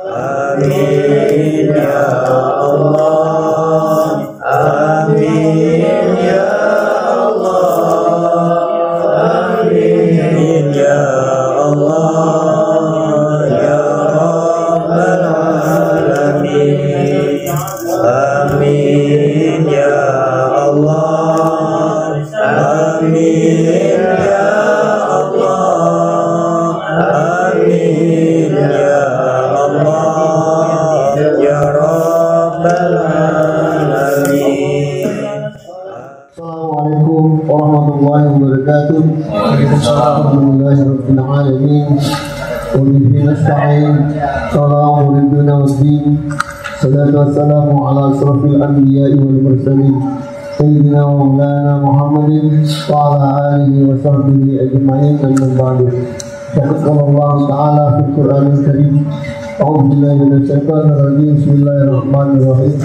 Amin ya Allah, amin ya Allah, amin ya Allah ya Rabbal Alamin. Amin ya Allah, amin ya Allah, amin ya Allah ya Rabbal Alamin. Assalamualaikum warahmatullahi wabarakatuh. Alhamdulillahirabbil alamin. Wa bihi nasta'in. Salamun alaina waddin. Salatu wassalamu ala asrafil anbiya'i wal mursalin. Sayyidina wa maulana Muhammadin wa ala alihi wa sahbihi ajma'in. Amma ba'du. Qala Allah ta'ala fil Qur'anil Karim. A'udzu billahi minasy syaithanir rajim. Bismillahirrahmanirrahim.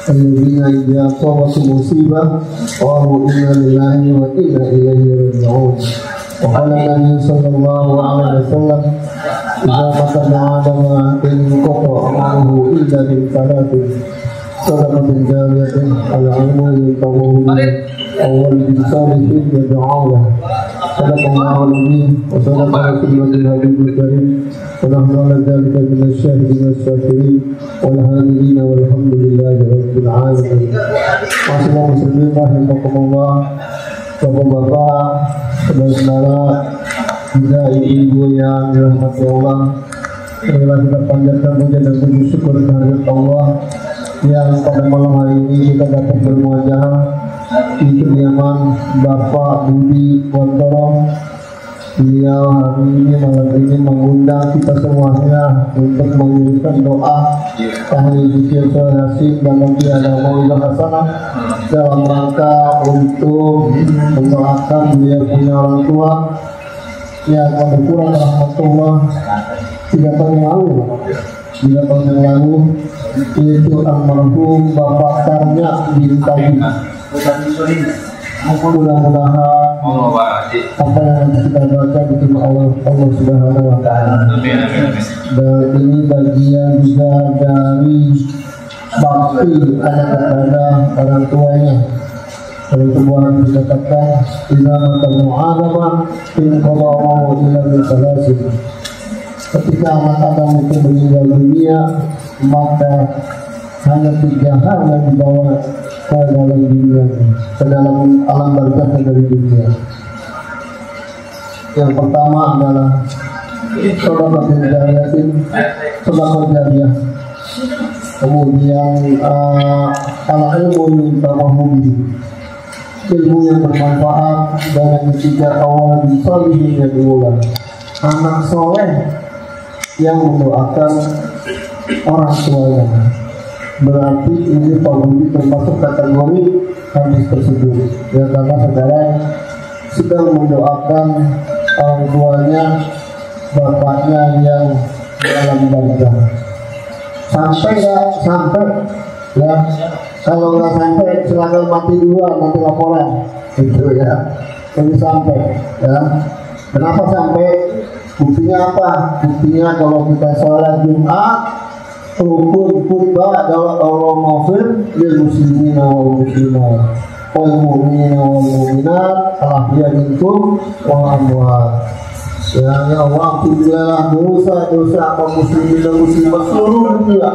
Alladzina idza asabatu musibah qalu inna lillahi wa inna ilaihi raji'un. Wa qala Nabi sallallahu alaihi wasallam idza mata adama in qata amaluhu illa bil salatin sadaqatin jariyatin al-ilmu yutawu awal bisalihin yad'ulah. Sadaqallahu alaihi wa sadaqa rasulul habibul karim wa nahnu ala dzalika minasy syahidin wasyakirin wal hadirin walhamdulillahi rabbil alamin. Wassalamu muslimin rahimakumullah. Bapak-bapak, saudara-saudara, juga ibu-ibu yang dirahmati Allah, marilah kita panjatkan puja dan puji syukur kehadirat Allah yang pada malam hari ini kita dapat bermuajah di kediaman Bapak Budi Wantoro. Beliau hari ini malam ini mengundang kita semuanya untuk mengirimkan doa tahlil zikir nasib dan tiada maulah hasanah dalam rangka untuk mendoakan beliau punya orang tua yang berkurang rahmatullah 3 tahun yang lalu. 3 tahun yang lalu yaitu almarhum Bapak Tarnya bin Tadi. Mudah-mudahan apa yang kita baca diterima Allah Subhanahu wa Ta'ala. Dan ini bagian juga dari bakti anak kepada orang tuanya. Kalau Tuhan dikatakan idza matamu adama in qadamu ila salasin. Ketika anak Adam itu meninggal dunia, maka hanya 3 hal yang dibawa ke dalam dunia, ke dalam alam barzakh dari dunia. Yang pertama adalah sedekah jariyatin, sedekah jariyah. Kemudian al-ilmu yutamahu, ilmu yang bermanfaat, dan yang ketiga awal bisalihin yang diulang, anak soleh yang mendoakan orang tuanya. Berarti ini Pak Budi termasuk kategori hadis tersebut ya, karena saudara sedang mendoakan orang tuanya, bapaknya yang dalam barzakh. Sampai nggak sampai ya, kalau nggak sampai silakan mati duluan, nanti laporan itu ya. Jadi sampai ya. Kenapa sampai? Buktinya apa? Buktinya kalau kita sholat Jumat rukun khutbah adalah Allah maghfir lil muslimina wal muslimat wal mu'minina wal mu'minat al-ahya minkum wa amwat. Ya Allah, ampunilah dosa-dosa kaum muslimin dan muslimat seluruh dunia,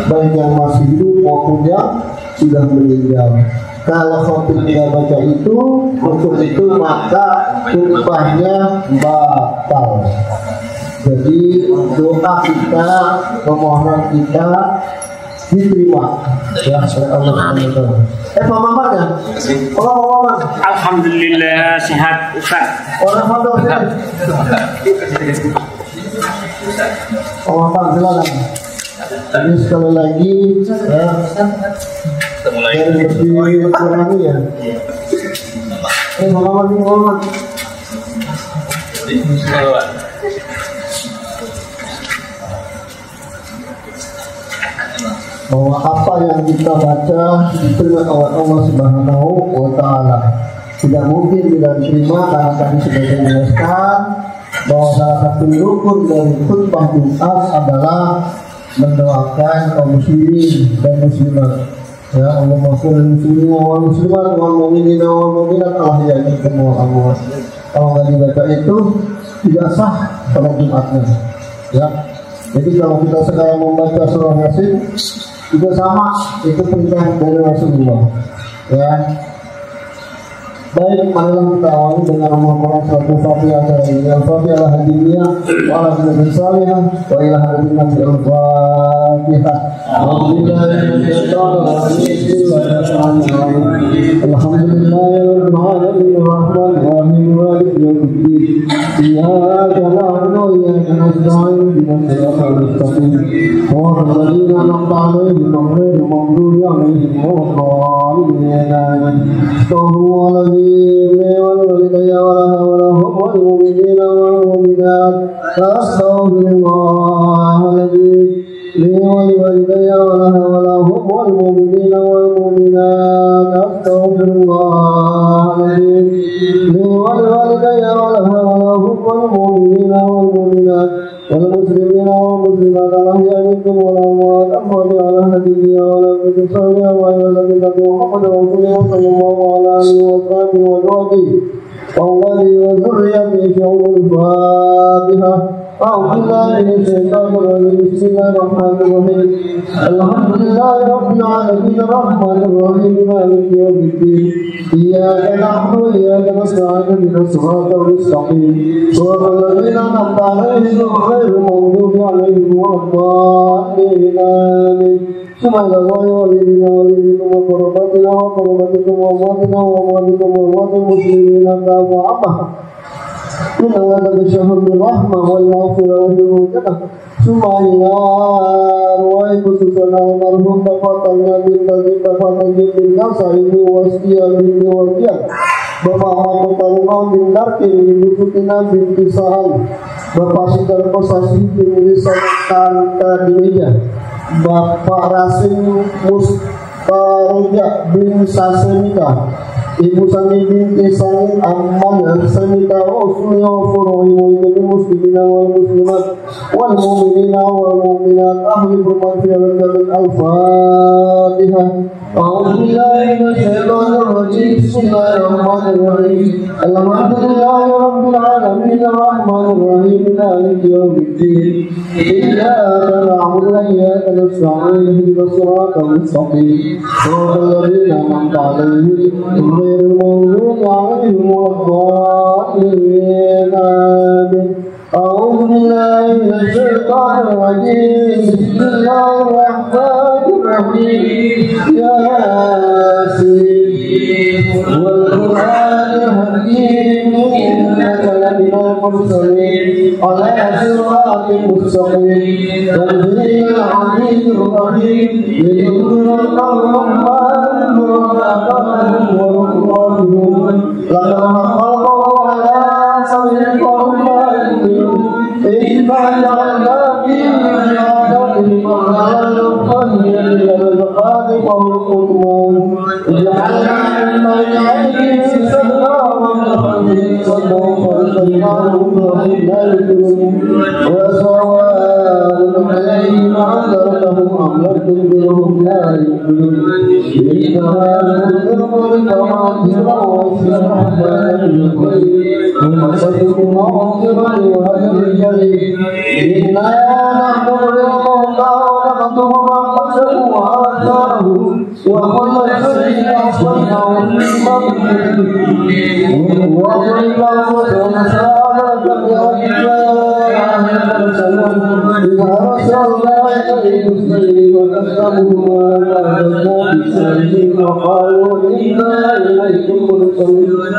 baik yang masih hidup maupun yang sudah meninggal. Kalau khotib tidak baca itu, rukun itu, maka khutbahnya batal. Jadi doa kita, permohonan kita diterima ya oleh Allah SWT. Pak Maman ya? Pak Maman. Alhamdulillah sehat Ustaz. Orang pondok ya. Pak Maman silakan. Ini sekali lagi ya. Dari dikurangi ya. Pak Maman. Bahwa apa yang kita baca diterima oleh Allah Subhanahu wa Ta'ala. Tidak mungkin tidak diterima karena tadi sudah dijelaskan bahwa salah satu rukun dari khutbah Jumat adalah mendoakan kaum muslimin dan muslimat. Ya Allahumma sholli muslimin wal muslimat wal mu'minin wal mu'minat al-ahya'i wal amwat. Kalau nggak dibaca itu tidak sah pada Jumatnya. Ya. Jadi kalau kita sekarang membaca surah Yasin itu sama, itu perintah dari Rasulullah. Ya. Baik, marilah kita awali dengan Al-Quran surat Al-Fatihah dari Al-Fatihah Al-Hadiyah wa ala nabi salihah wa ila hadirin nabi Al-Fatihah. Alhamdulillahirabbil alamin arrahmanir rahim maliki yaumiddin. Iyyaka na'budu wa iyyaka nasta'in ihdinas siratal mustaqim. Siratal ladzina an'amta 'alaihim ghairil maghdubi 'alaihim waladdallin. والوالدين ولها ولهم والمؤمنين والمؤمنات أستغفر الله العظيم لي ولوالدي ولها ولهم والمؤمنين والمؤمنات أستغفر الله العظيم لي ولوالدي ولها ولهم والمؤمنين والمؤمنات والمسلمين والمسلمات الأحياء منكم والأموات أموات على هديه وعلى ذكر صالح وعلى ذكر محمد رسول الله صلى الله عليه وصحبه وزوجه وأولاده وذريته شعور الفاتحة. أعوذ بالله من الشيطان الرجيم. بسم الله الرحمن الرحيم. الحمد لله رب العالمين الرحمن الرحيم مالك يوم الدين. إياك نعبد وإياك نستعين اهدنا الصراط المستقيم صراط الذين أنعمت عليهم غير المغضوب عليهم ولا الضالين آمين. ثم إلى الله ولينا وليكم وقرباتنا وقرباتكم وأمواتنا وأمواتكم وأموات المسلمين تعفو عنها إن الله تبشر بالرحمة والمغفرة والجنة. ثم إلى أرواح خصوصنا المرحوم تفاضلنا بالتفاضل بالنصائب والسيا بالوفيا Bapak Muhammad Tarunah bin Darkin bin Bukutina bin Tisahan, Bapak Sidar Kosasi bin Lisan Tanta di Meja, Bapak Rasim Mustaroja bin Sasemika, Ibu Sani binti Sani Amman Sanita Usni wa Furuhi wa Ibn Muslimina wal Muslimat wal Mu'minina wal Mu'minat ahli bermanfaat dan Al-Fatihah. A'udzu billahi minasyaitonir rajim. Bismillahirrahmanirrahim. Alhamdulillahirabbil alamin arrahmanir rahim maliki yaumiddin. Iyyaka na'budu wa iyyaka nasta'in ihdinas siratal mustaqim. Shiratal ladzina an'amta 'alaihim ghairil maghdubi 'alaihim waladdallin. Amin. أعوذ بالله من الشيطان الرجيم. بسم الله الرحمن الرحيم. ياسين والقرآن الحكيم إنك لمن المرسلين على صراط مستقيم تنزيل العزيز الرحيم لينذر قوما ما أنذر آباءهم وهم لقد حققوا على سبيل القوم إِنَّا جَعَلْنَا فِي عِبَادِهِمْ أَغْلَالًا فَهِيَ إِلَى الْأَذْقَانِ فَهُمْ جَعَلْنَا مِنْ أَيْدِيهِمْ سَدًّا وَمِنْ خَلْفِهِمْ سَدًّا فَأَغْشَيْنَاهُمْ فَهُمْ لَا يُبْصِرُونَ وَسَوَاءٌ عَلَيْهِمْ أَنذَرْتَهُمْ أَمْ لَمْ تُنذِرْهُمْ لَا يُؤْمِنُونَ إِنَّمَا تُنذِرُ مَنْ تَوَلَّى وَيَصْدَقُ وَمَصَدِقُ مَغْفِرَةً وَأَجْرٌ كريم. إِنَّا نَحْنُ نُحْيِي الْمَوْتَى وَنَكْتُبُ مَا قَدَّمُوا وَآثَارَهُمْ وَكُلَّ شَيْءٍ أَحْصَيْنَاهُ فِي إِمَامٍ مُبِينٍ. وَضَرِبَ وَنَسَأَ إِذَا أَرْسَلْنَا إِلَيْهِمْ وَكَذَّبُوا وَأَعْتَدْنَا بِسَيْفٍ وَقَالُوا إِنَّا إِلَيْكُمْ مُرْسَلُونَ.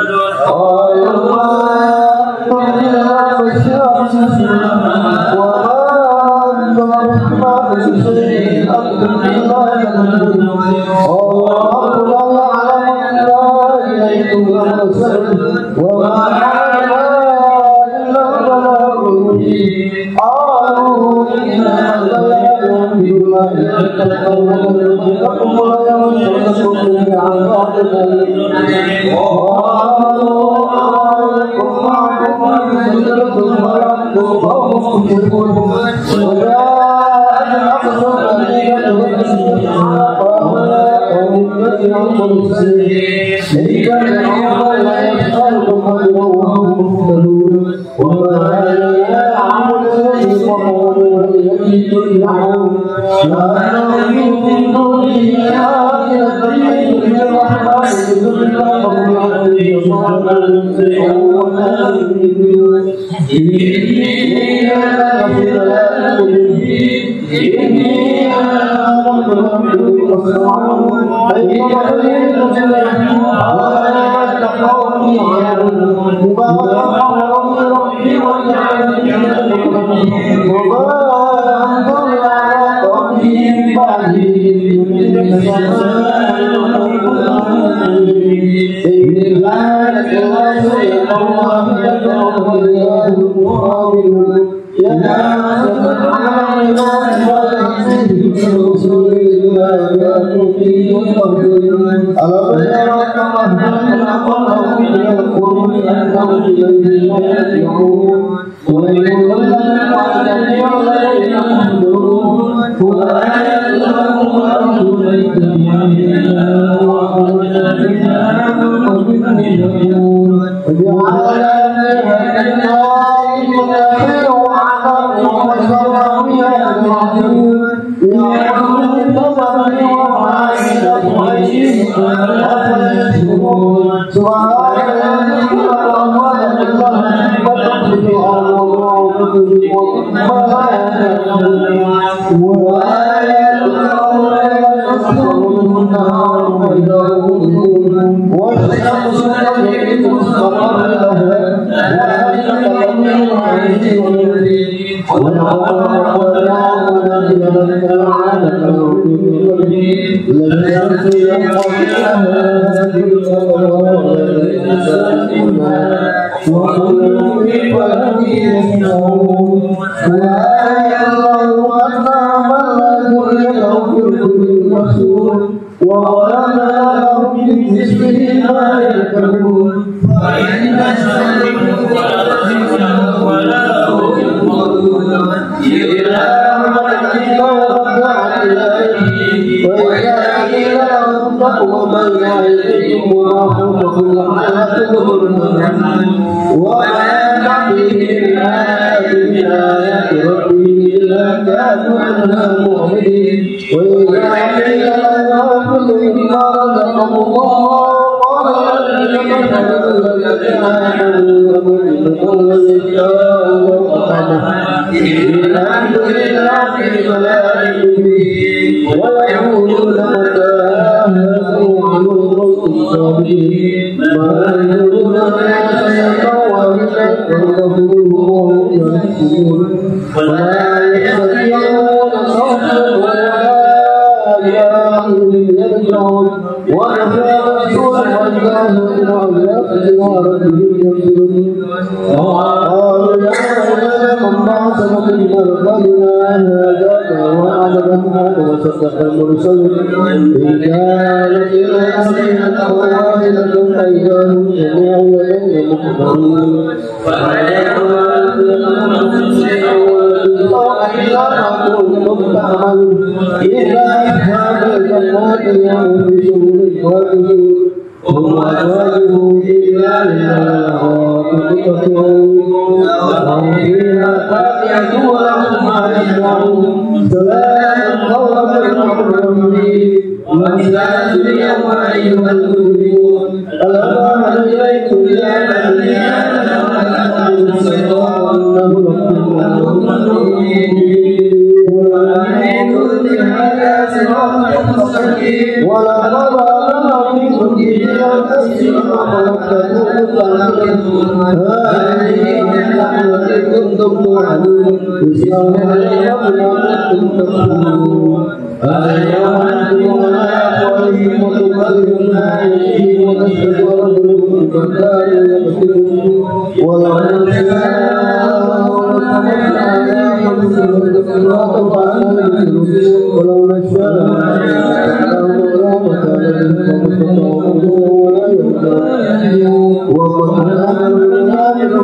وَقَدْ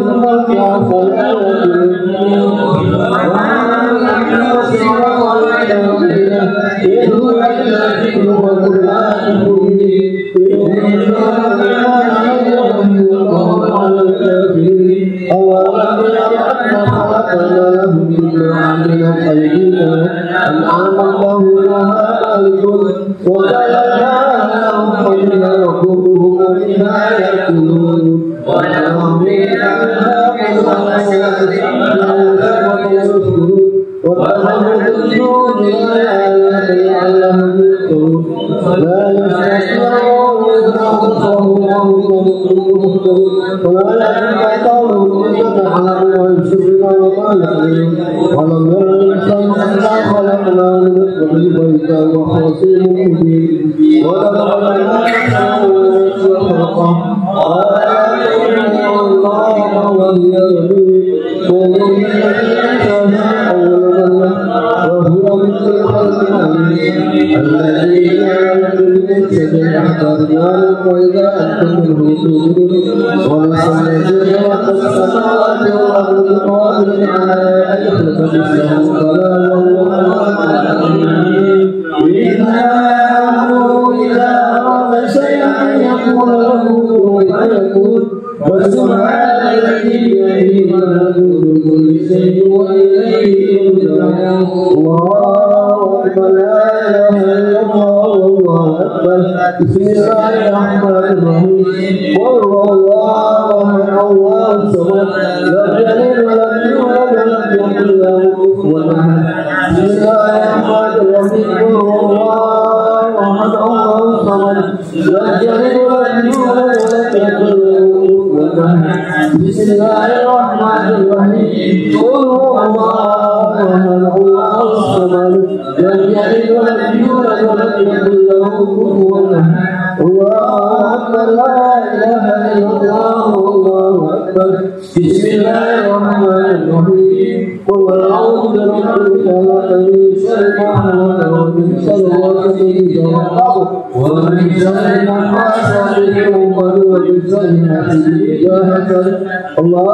أيدينا أنعم الله لها مالك وجعلناهم خيرا وقومهم بما يأكلون ولهم فيها وتمرد بآيات لعلهم يذكرون لا يستطيعون ولا يقطعون فتحنا ويمسكنا وطالعين ولم يرى الإنسان أنا خلقنا من نطفة بيتا وخصيم مبين ولقد خلقنا خلقا الله وهي يمين ومن الإنسان وهو مثل الخلق الذي يعلم بالنسبة أحضرنا وإذا أنتم الرسول ونسأل رب السماوات والأرض قادر على أن يخلق مثله فلا وهو إذا إذا أراد شيئا يقول له كن فيكون وسبحان الذي بيده ملكوت كل شيء وإليه يرجعون الله أكبر لا إله إلا الله والله أكبر بسم الله الرحمن الرحيم قل هو الله أحد الله الصمد لم يلد ولم يولد ولم يكن له كفوا أحد بسم الله الرحمن الرحيم قل هو الله أحد الله الصمد لم يلد ولم يولد ولم يكن له بسم الله الرحمن الرحيم قل هو الله أحد الله الصمد لم يلد ولم يولد ولم يكن له كفوا أحد الله أكبر لا إله إلا الله والله أكبر بسم الله الرحمن الرحيم قل أعوذ برب الفلق من شر ما خلق ومن شر غاسق إذا وقب ومن شر النفاثات في العقد ومن شر حاسد إذا حسد الله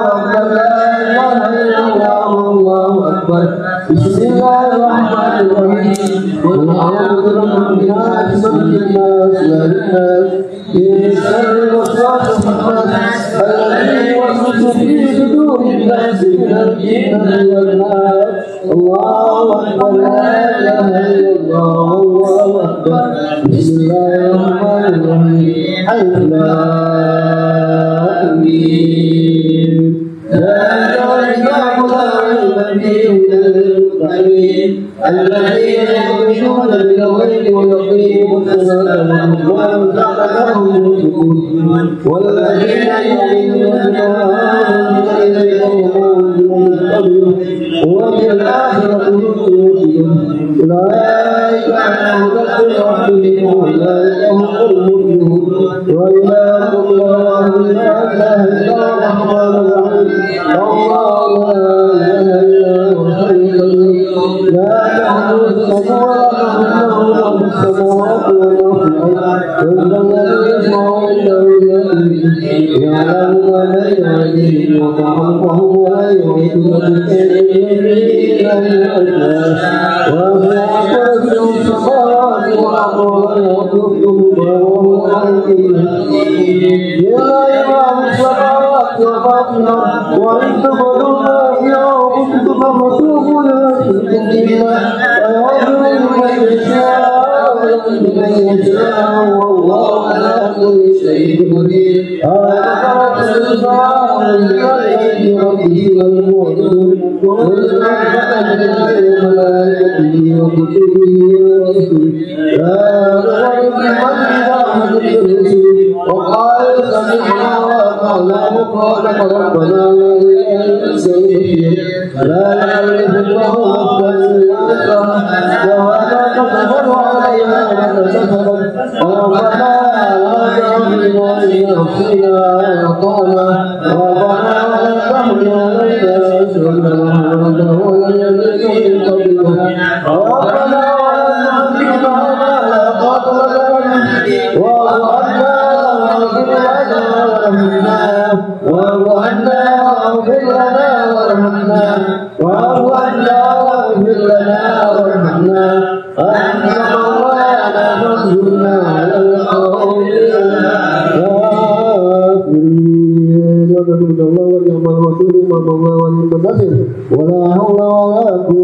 أكبر لا إله إلا الله والله أكبر بسم الله الرحمن الرحيم قل أعوذ برب الناس ملك الناس إله الناس من شر الوسواس الخناس الذي يوسوس في صدور الناس من الجنة والناس الله أكبر لا إله إلا الله والله أكبر بسم الله الرحمن الرحيم ألف لام ميم ذلك الكتاب لا ريب فيه هدى للمتقين الذين يؤمنون بالغيب ويقيمون الصلاة ويمتعون ينفقون والذين يؤمنون بما أنزل إليك وما أنزل من قبلك وبالآخرة هم يوقنون أولئك على هدى من ربهم وأولئك هم المؤمنون وإله الله لا إله إلا الرحمن الرحيم الله لا إله إلا هو الحي القيوم لا تأخذه سنة ولا في السماوات ولا في الأرض وإن الذي يسمع عنده بيده يعلم ما بين أيديهم وما خلفهم ولا يحيطون بشيء من علمه إلا بما وسع كرسيه السماوات والأرض ولا يؤوده وهو العلي يا إمام السماوات والأرض وإن تبدوا ما في أنفسكم فمسوه لا تشركوا بالله ويغفر لمن يشاء والله على كل شيء قدير آمنت السماء بآيات ربه والمؤمنون والملائكة وملائكته وكتبه ورسله لا نغير من أحد الرسل وقال سمعنا وأطعنا غفرانك ربنا وإليك المصير لا يكلف الله نفسا إلا وسعها وما كسبت عليها ما كسبت ربنا لا تحملنا في نفسنا وأطعنا ربنا ولا تحمل علينا إصرا كما حملته على الذين من قبلنا ربنا ولا تحملنا ما لا طاقة لنا به واعف عنا واغفر لنا وارحمنا واعف عنا واغفر لنا وارحمنا واعف عنا واغفر لنا وارحمنا أنت مولانا فانصرنا على القوم الكافرين. الله ونعم الوكيل ونعم الله ونعم النصير ولا حول ولا قوة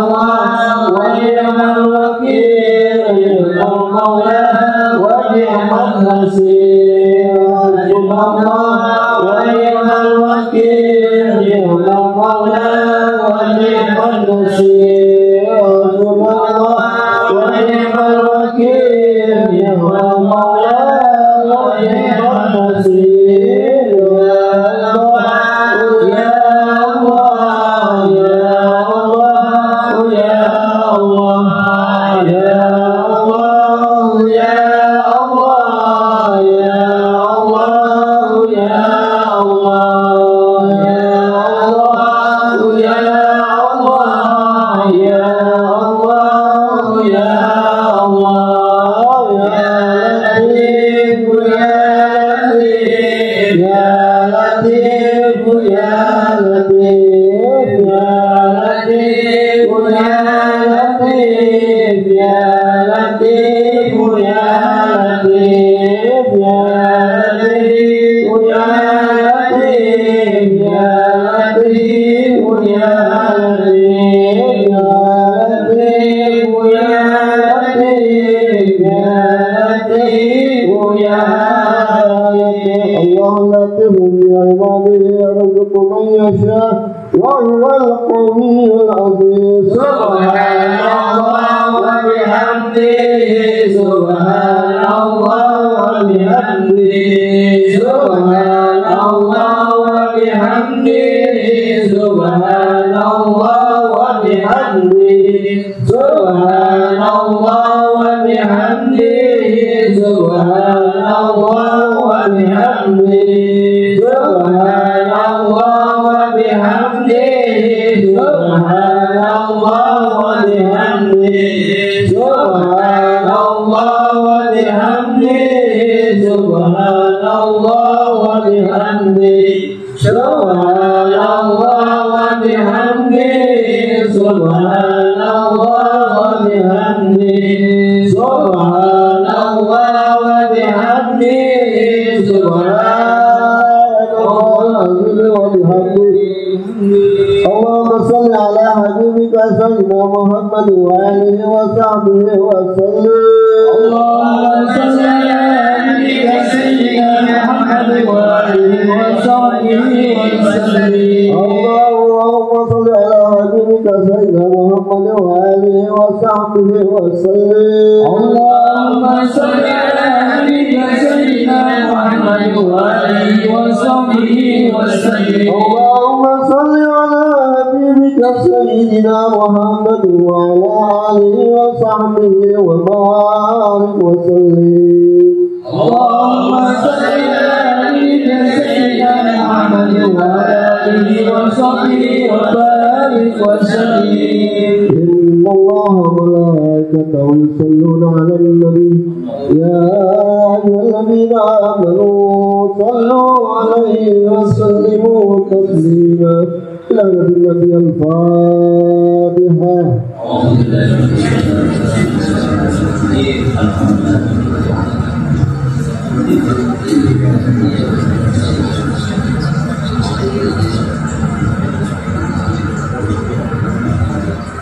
Allah wa ni'mal wakil, ni'mal maula wa ni'mal nasir. Hasbunallah wa ni'mal wakil, ni'mal maula wa ni'mal nasir. Hasbunallah wa ni'mal wakil, ni'mal maula wa ni'mal nasir.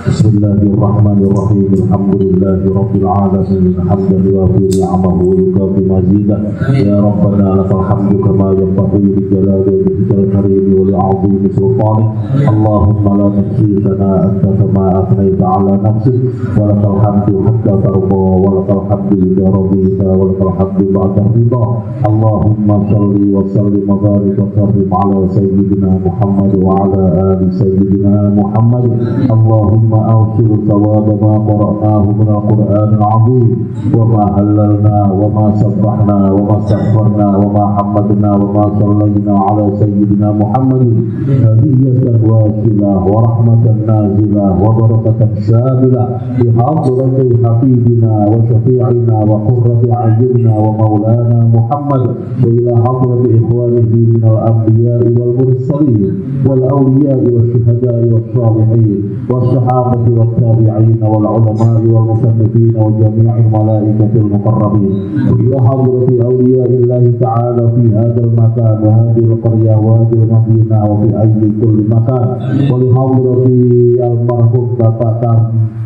Bismillahirrahmanirrahim. Alhamdulillahirabbil alamin. Hamdan yuwafi ni'amahu wa yukafi mazidah. Ya Rabbana lakal hamdu kama yanbaghi li jalali wajhikal karim wa li 'azimi sultanik. Allahumma la nuhsi sana'an kama athnayta 'ala nafsik. Wa lakal hamdu hatta tarda wa lakal hamdu idza radita wa lakal hamdu ba'da ridha. Allahumma shalli wa sallim wa barik wa karrim 'ala sayyidina Muhammad wa 'ala ali sayyidina Muhammad. Allahumma awsil ثواب ما قرأناه من القرآن العظيم وما هللنا وما سبحنا وما استغفرنا وما حمدنا وما صلينا على سيدنا محمد هدية واصلة ورحمة نازلة وبركة شاملة بحضرة حبيبنا وشفيعنا وقرة أعيننا ومولانا محمد وإلى حضرة إخوانه من الأنبياء والمرسلين والأولياء والشهداء والصالحين والصحابة الصحابة والتابعين والعلماء والمصنفين وجميع الملائكة المقربين إلى حضرة أولياء الله تعالى في هذا المكان وهذه القرية وهذه المدينة وفي أي كل مكان ولحضرة المرحوم Bapak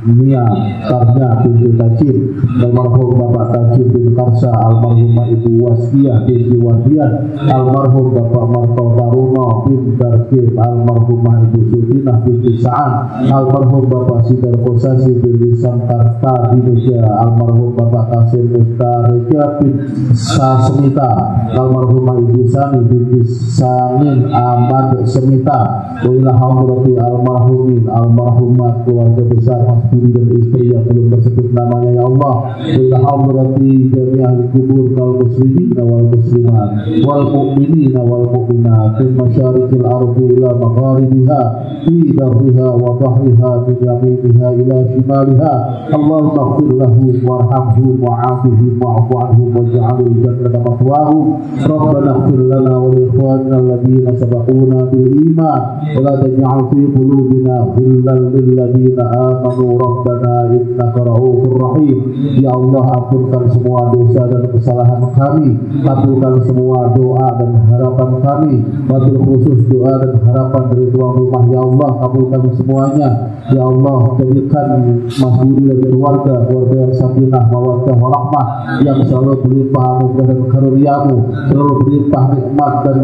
Karnya binti Tajib, almarhum Bapak Tajib bin Karsa, almarhumah Ibu Wasfiyah binti Wadian, almarhum Bapak Marto Taruno bin Darkib, almarhumah Ibu Sudinah binti Sa'an, almarhum Bapak Sidar Kosasi binti Sankarta Dinuja, almarhum Bapak Kasim Mustareja bin Sasemita, almarhumah Ibu Sani binti Sangin Ahmad Semita, wailah hadrati almarhumin, almarhumat keluarga besar Mas Budi dan istri yang belum tersebut namanya ya Allah, wailah hadrati jami'ah kubur kaum muslimin wal muslimat wal mu'minin wal mu'minat min masyariqil ardi ila magharibiha fi darriha wa bahriha min yaminiha ila shimaliha. Allahumma ighfir lahu warhamhu wa'afihi wa'fu anhu waj'alhu jannata mathwahu. Rabbana ighfir lana wa li ikhwanina alladhina sabaquna bil iman wa la taj'al fi qulubina ghillan lil ladzina amanu rabbana innaka ra'ufur rahim. Ya Allah, ampunkan semua dosa dan kesalahan kami, kabulkan semua doa dan harapan kami, wabil khusus doa dan harapan dari tuan rumah ya Allah, kabulkan semuanya ya Allah. Jadikan Mas Budi dan keluarga yang sakinah mawaddah warahmah, yang selalu berlimpah anugerah dan karunia-Mu, selalu berlimpah nikmat dan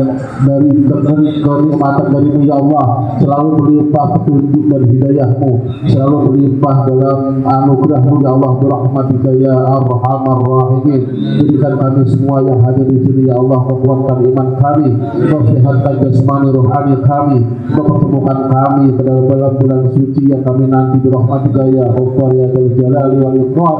dari kenikmatan dari-Mu ya Allah, selalu berlimpah petunjuk dan hidayah-Mu, selalu berlimpah dalam anugerah-Mu ya Allah, birahmatika ya arhamar rahimin. Jadikan kami semua yang hadir di sini ya Allah, kuatkan iman kami, sehatkan jasmani rohani kami, mempertemukan kami pada bulan suci yang kami nanti, birahmatika ya Ghaffar ya Dzal Jalali wal Ikram.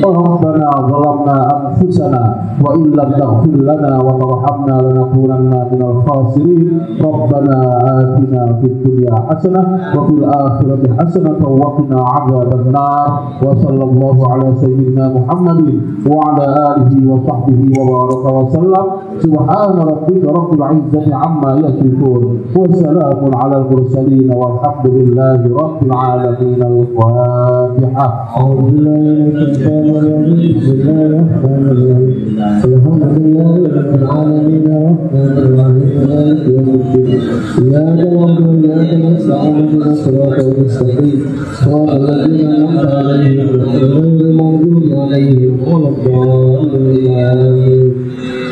Rabbana zalamna anfusana wa illam taghfir lana wa tarhamna lanakunanna minal khasirin. Rabbana atina fid dunya hasanah wa fil akhirati hasanah wa qina adzaban nar. Wa sallallahu ala sayyidina Muhammadin wa ala alihi wa sahbihi wa baraka wa sallam. Subhana rabbika rabbil izzati amma yasifun wa salamun ala al-mursalin walhamdulillahi rabbil alamin. Al-Fatihah.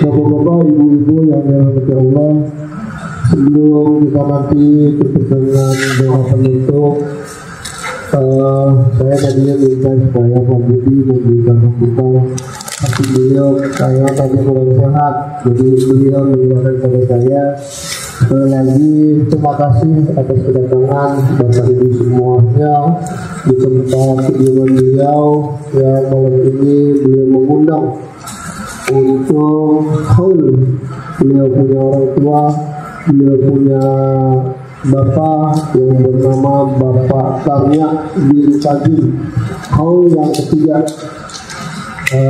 Bapak-bapak, ibu-ibu yang dirahmati Allah, sebelum kita nanti berpegangan doa penutup, saya tadinya minta supaya Pak Budi memberikan sambutan, tapi beliau saya tadi kurang sehat, jadi beliau mengeluarkan kepada saya. Sekali lagi terima kasih atas kedatangan Bapak Ibu semuanya di tempat kediaman beliau yang malam ini beliau mengundang untuk haul. Beliau punya orang tua, beliau punya bapak yang bernama Bapak Karnya bin Tajib. Haul yang ketiga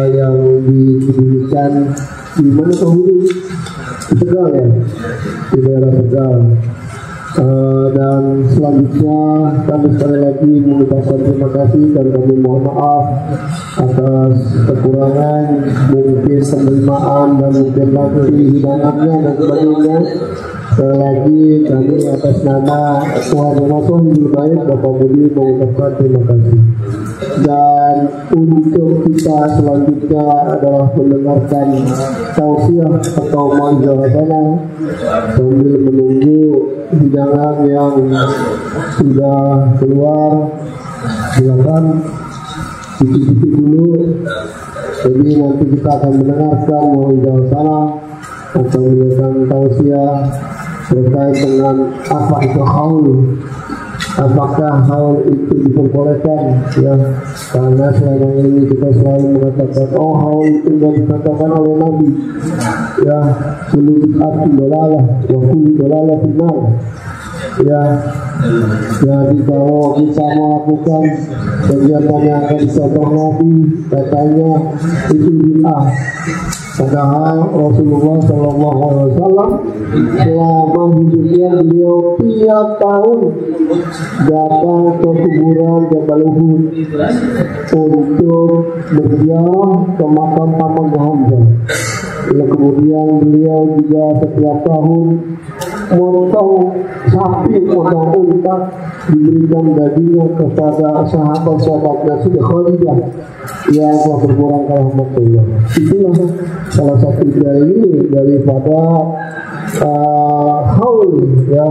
yang didirikan di mana Tahuri? Di Tegal ya, di daerah Tegal. Dan selanjutnya kami sekali lagi mengucapkan terima kasih dan kami mohon maaf atas kekurangan mungkin penerimaan dan mungkin lagi hidangannya dan sebagainya. Sekali lagi kami atas nama Tuhan Yang Maha Lebih Baik Bapak Budi mengucapkan terima kasih. Dan untuk kita selanjutnya adalah mendengarkan tausiah atau mau'izah sambil menunggu hidangan yang sudah keluar. Silakan cicip-cicip dulu. Jadi nanti kita akan mendengarkan mau'izah atau mendengarkan tausiah terkait dengan apa itu haul. Apakah haul itu diperbolehkan ya, karena selama ini kita selalu mengatakan oh haul itu tidak dikatakan oleh Nabi ya, seluruh arti dolalah wa kulli dolalah final ya. Jadi kalau kita melakukan kegiatan yang akan dicontoh Nabi katanya itu bid'ah Padahal Rasulullah SAW selama hidupnya beliau tiap tahun datang ke kuburan Jabal Uhud untuk berziarah ke makam paman Hamzah. Kemudian beliau juga setiap tahun motong sapi, motong unta, diberikan dagingnya kepada sahabat-sahabatnya Siti Khadijah yang telah berkurang ke rahmatullah. Itulah salah satu dalil daripada haul, ya.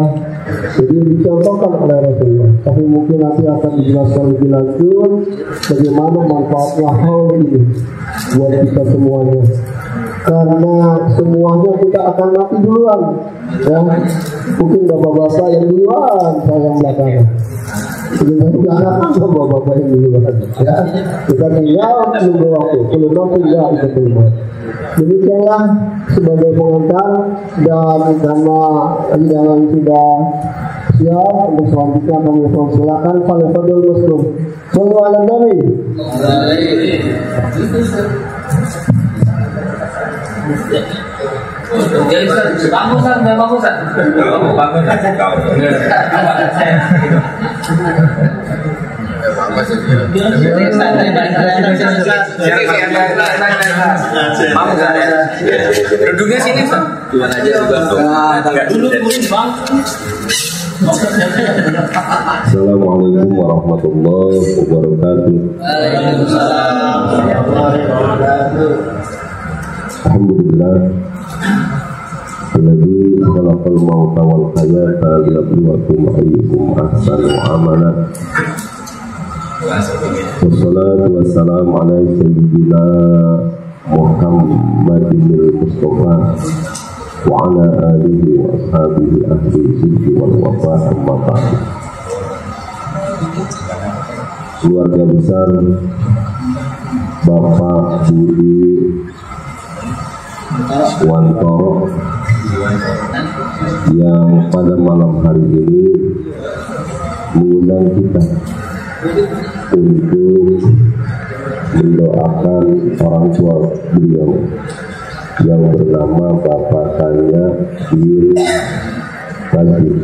Jadi dicontohkan oleh Rasulullah. Tapi mungkin nanti akan dijelaskan lebih lanjut bagaimana manfaatnya haul ini buat kita semuanya. Karena semuanya kita akan mati duluan, ya. Mungkin bapak-bapak yang duluan, saya yang belakangan. Jangan bapak-bapak yang duluan, ya. Kita tinggal menunggu waktu. Kalau tinggal kita tunggu. Demikianlah sebagai pengantar, dan karena yang sudah siap untuk selanjutnya kami silakan Pak Fadil Muslim. Sallallahu alaihi Duduknya sini, Bang. Tuan aja dulu Bang. Assalamualaikum warahmatullahi wabarakatuh. Alhamdulillah. Alladzi khalaqal mauta wal hayata liyabluwakum ayyukum ahsanu amala. Wassalatu wassalamu ala sayyidina Muhammadil Mustafa wa ala alihi wa ashabihi ahli sidqi wal wafa amma ba'd. Keluarga besar Bapak Budi Wantoro yang pada malam hari ini mengundang kita untuk mendoakan orang tua beliau yang bernama Bapak Tanya Bin Bagi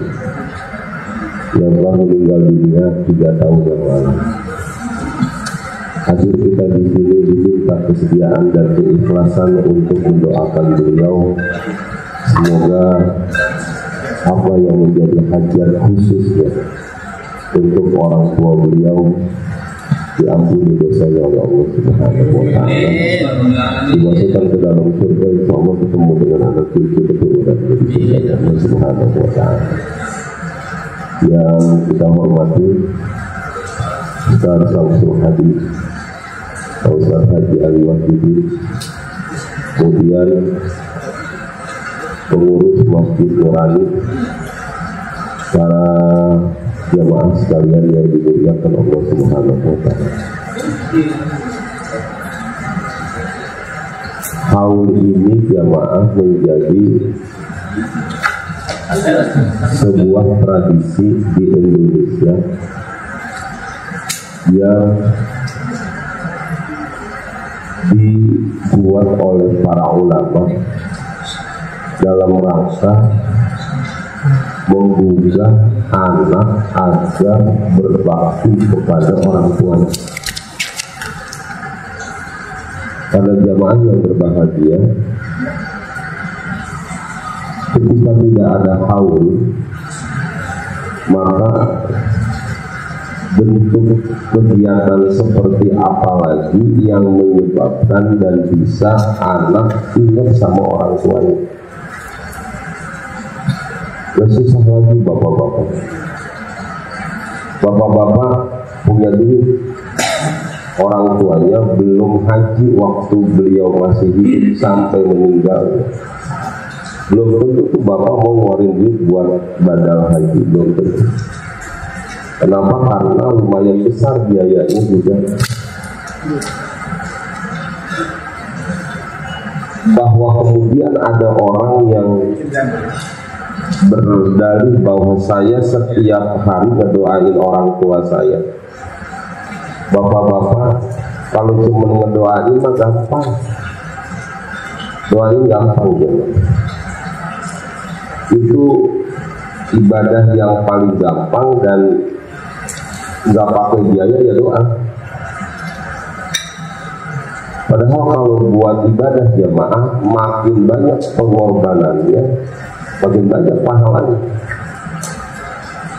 yang telah meninggal dunia 3 tahun yang lalu. Hadir kita di sini diminta kesediaan dan keikhlasan untuk mendoakan beliau. Semoga apa yang menjadi hajat khususnya untuk orang tua beliau diampuni dosanya oleh Allah Subhanahu wa taala, dimasukkan ke dalam surga, insyaallah ketemu dengan anak cucu keturunan di surga Allah Subhanahu wa taala. Yang kita hormati Ustaz Samsul Hadi, Ustaz Haji Ali Wahyudi, kemudian pengurus Masjid Nurani, para jamaah sekalian yang dimuliakan Allah Subhanahu wa taala. Haul ini jamaah menjadi sebuah tradisi di Indonesia yang dibuat oleh para ulama dalam rangka menggugah anak agar berbakti kepada orang tuanya. Pada jamaah yang berbahagia, ketika tidak ada haul, maka bentuk kegiatan seperti apa lagi yang menyebabkan dan bisa anak ingat sama orang tuanya. Dan susah lagi bapak-bapak. Bapak-bapak punya duit, orang tuanya belum haji waktu beliau masih hidup sampai meninggal. Belum tentu tuh bapak mau ngeluarin duit buat badal haji, belum tentu. Kenapa? Karena lumayan besar biayanya juga. Bahwa kemudian ada orang yang berdalih bahwa saya setiap hari ngedoain orang tua saya. Bapak-bapak, kalau cuma ngedoain mah gampang. Doa ini gampang ya. Itu ibadah yang paling gampang dan nggak pakai biaya ya doa. Padahal kalau buat ibadah jamaah makin banyak pengorbanannya, makin banyak pahalanya.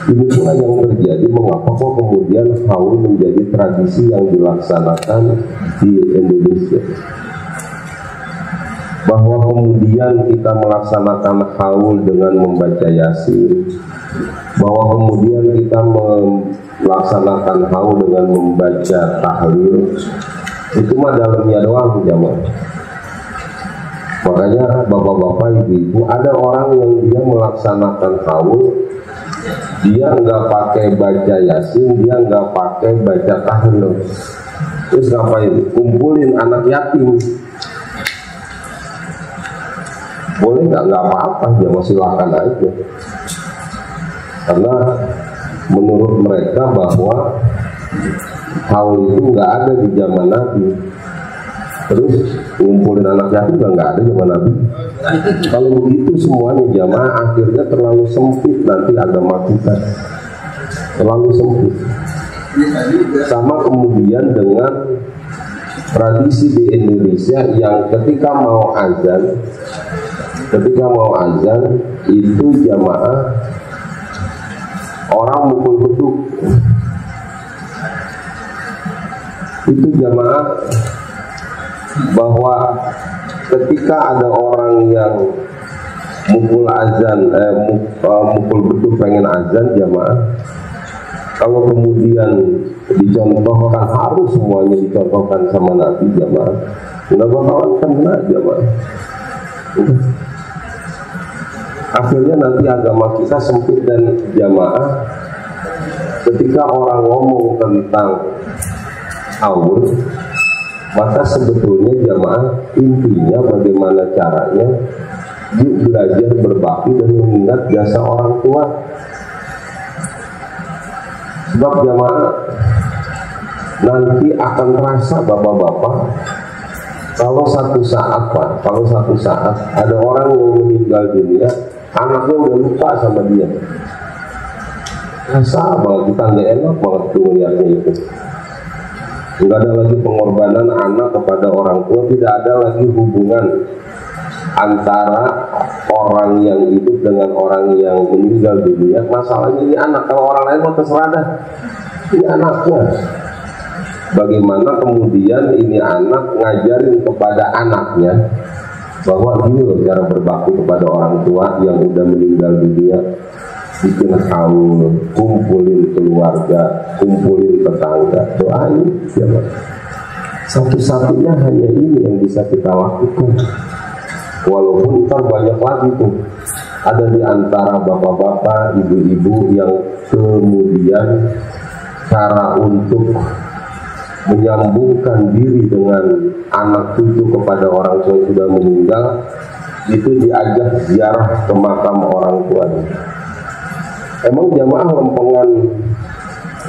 Ini pula yang terjadi mengapa kok kemudian haul menjadi tradisi yang dilaksanakan di Indonesia. Bahwa kemudian kita melaksanakan haul dengan membaca Yasin, bahwa kemudian kita melaksanakan haul dengan membaca tahlil, itu mah dalamnya doang jamaah. Makanya bapak-bapak, ibu-ibu, ada orang yang dia melaksanakan haul, dia nggak pakai baca Yasin, dia nggak pakai baca tahlil. Terus ngapain? Kumpulin anak yatim. Boleh nggak apa-apa, ya silakan aja. Karena menurut mereka bahwa haul itu nggak ada di zaman Nabi. Terus ngumpulin anak yatim nggak ada zaman Nabi. Kalau begitu semuanya jamaah akhirnya terlalu sempit nanti agama kita, terlalu sempit. Sama kemudian dengan tradisi di Indonesia yang ketika mau azan itu jamaah orang mukul beduk. Itu jamaah bahwa ketika ada orang yang mukul beduk pengen azan jamaah, kalau kemudian dicontohkan, harus semuanya dicontohkan sama Nabi jamaah, nggak bakalan kena jamaah. Akhirnya nanti agama kita sempit dan jamaah ketika orang ngomong tentang haul, maka sebetulnya jamaah intinya bagaimana caranya yuk belajar berbakti dan mengingat jasa orang tua. Sebab jamaah nanti akan terasa bapak-bapak kalau satu saat ada orang yang meninggal dunia, anaknya udah lupa sama dia. Rasa banget, kita nggak enak banget tuh melihatnya itu. Nggak ada lagi pengorbanan anak kepada orang tua, tidak ada lagi hubungan antara orang yang hidup dengan orang yang meninggal dunia. Masalahnya ini anak, kalau orang lain mau terserah dah, ini anaknya. Bagaimana kemudian ini anak ngajarin kepada anaknya bahwa ini loh cara berbakti kepada orang tua yang udah meninggal dunia. Bikin haul, kumpulin keluarga, kumpulin tetangga, doain siapa. Satu-satunya hanya ini yang bisa kita lakukan. Walaupun ntar banyak lagi tuh, ada di antara bapak-bapak, ibu-ibu yang kemudian cara untuk menyambungkan diri dengan anak cucu kepada orang tua yang sudah meninggal itu diajak ziarah ke makam orang tuanya. Emang jamaah lempengan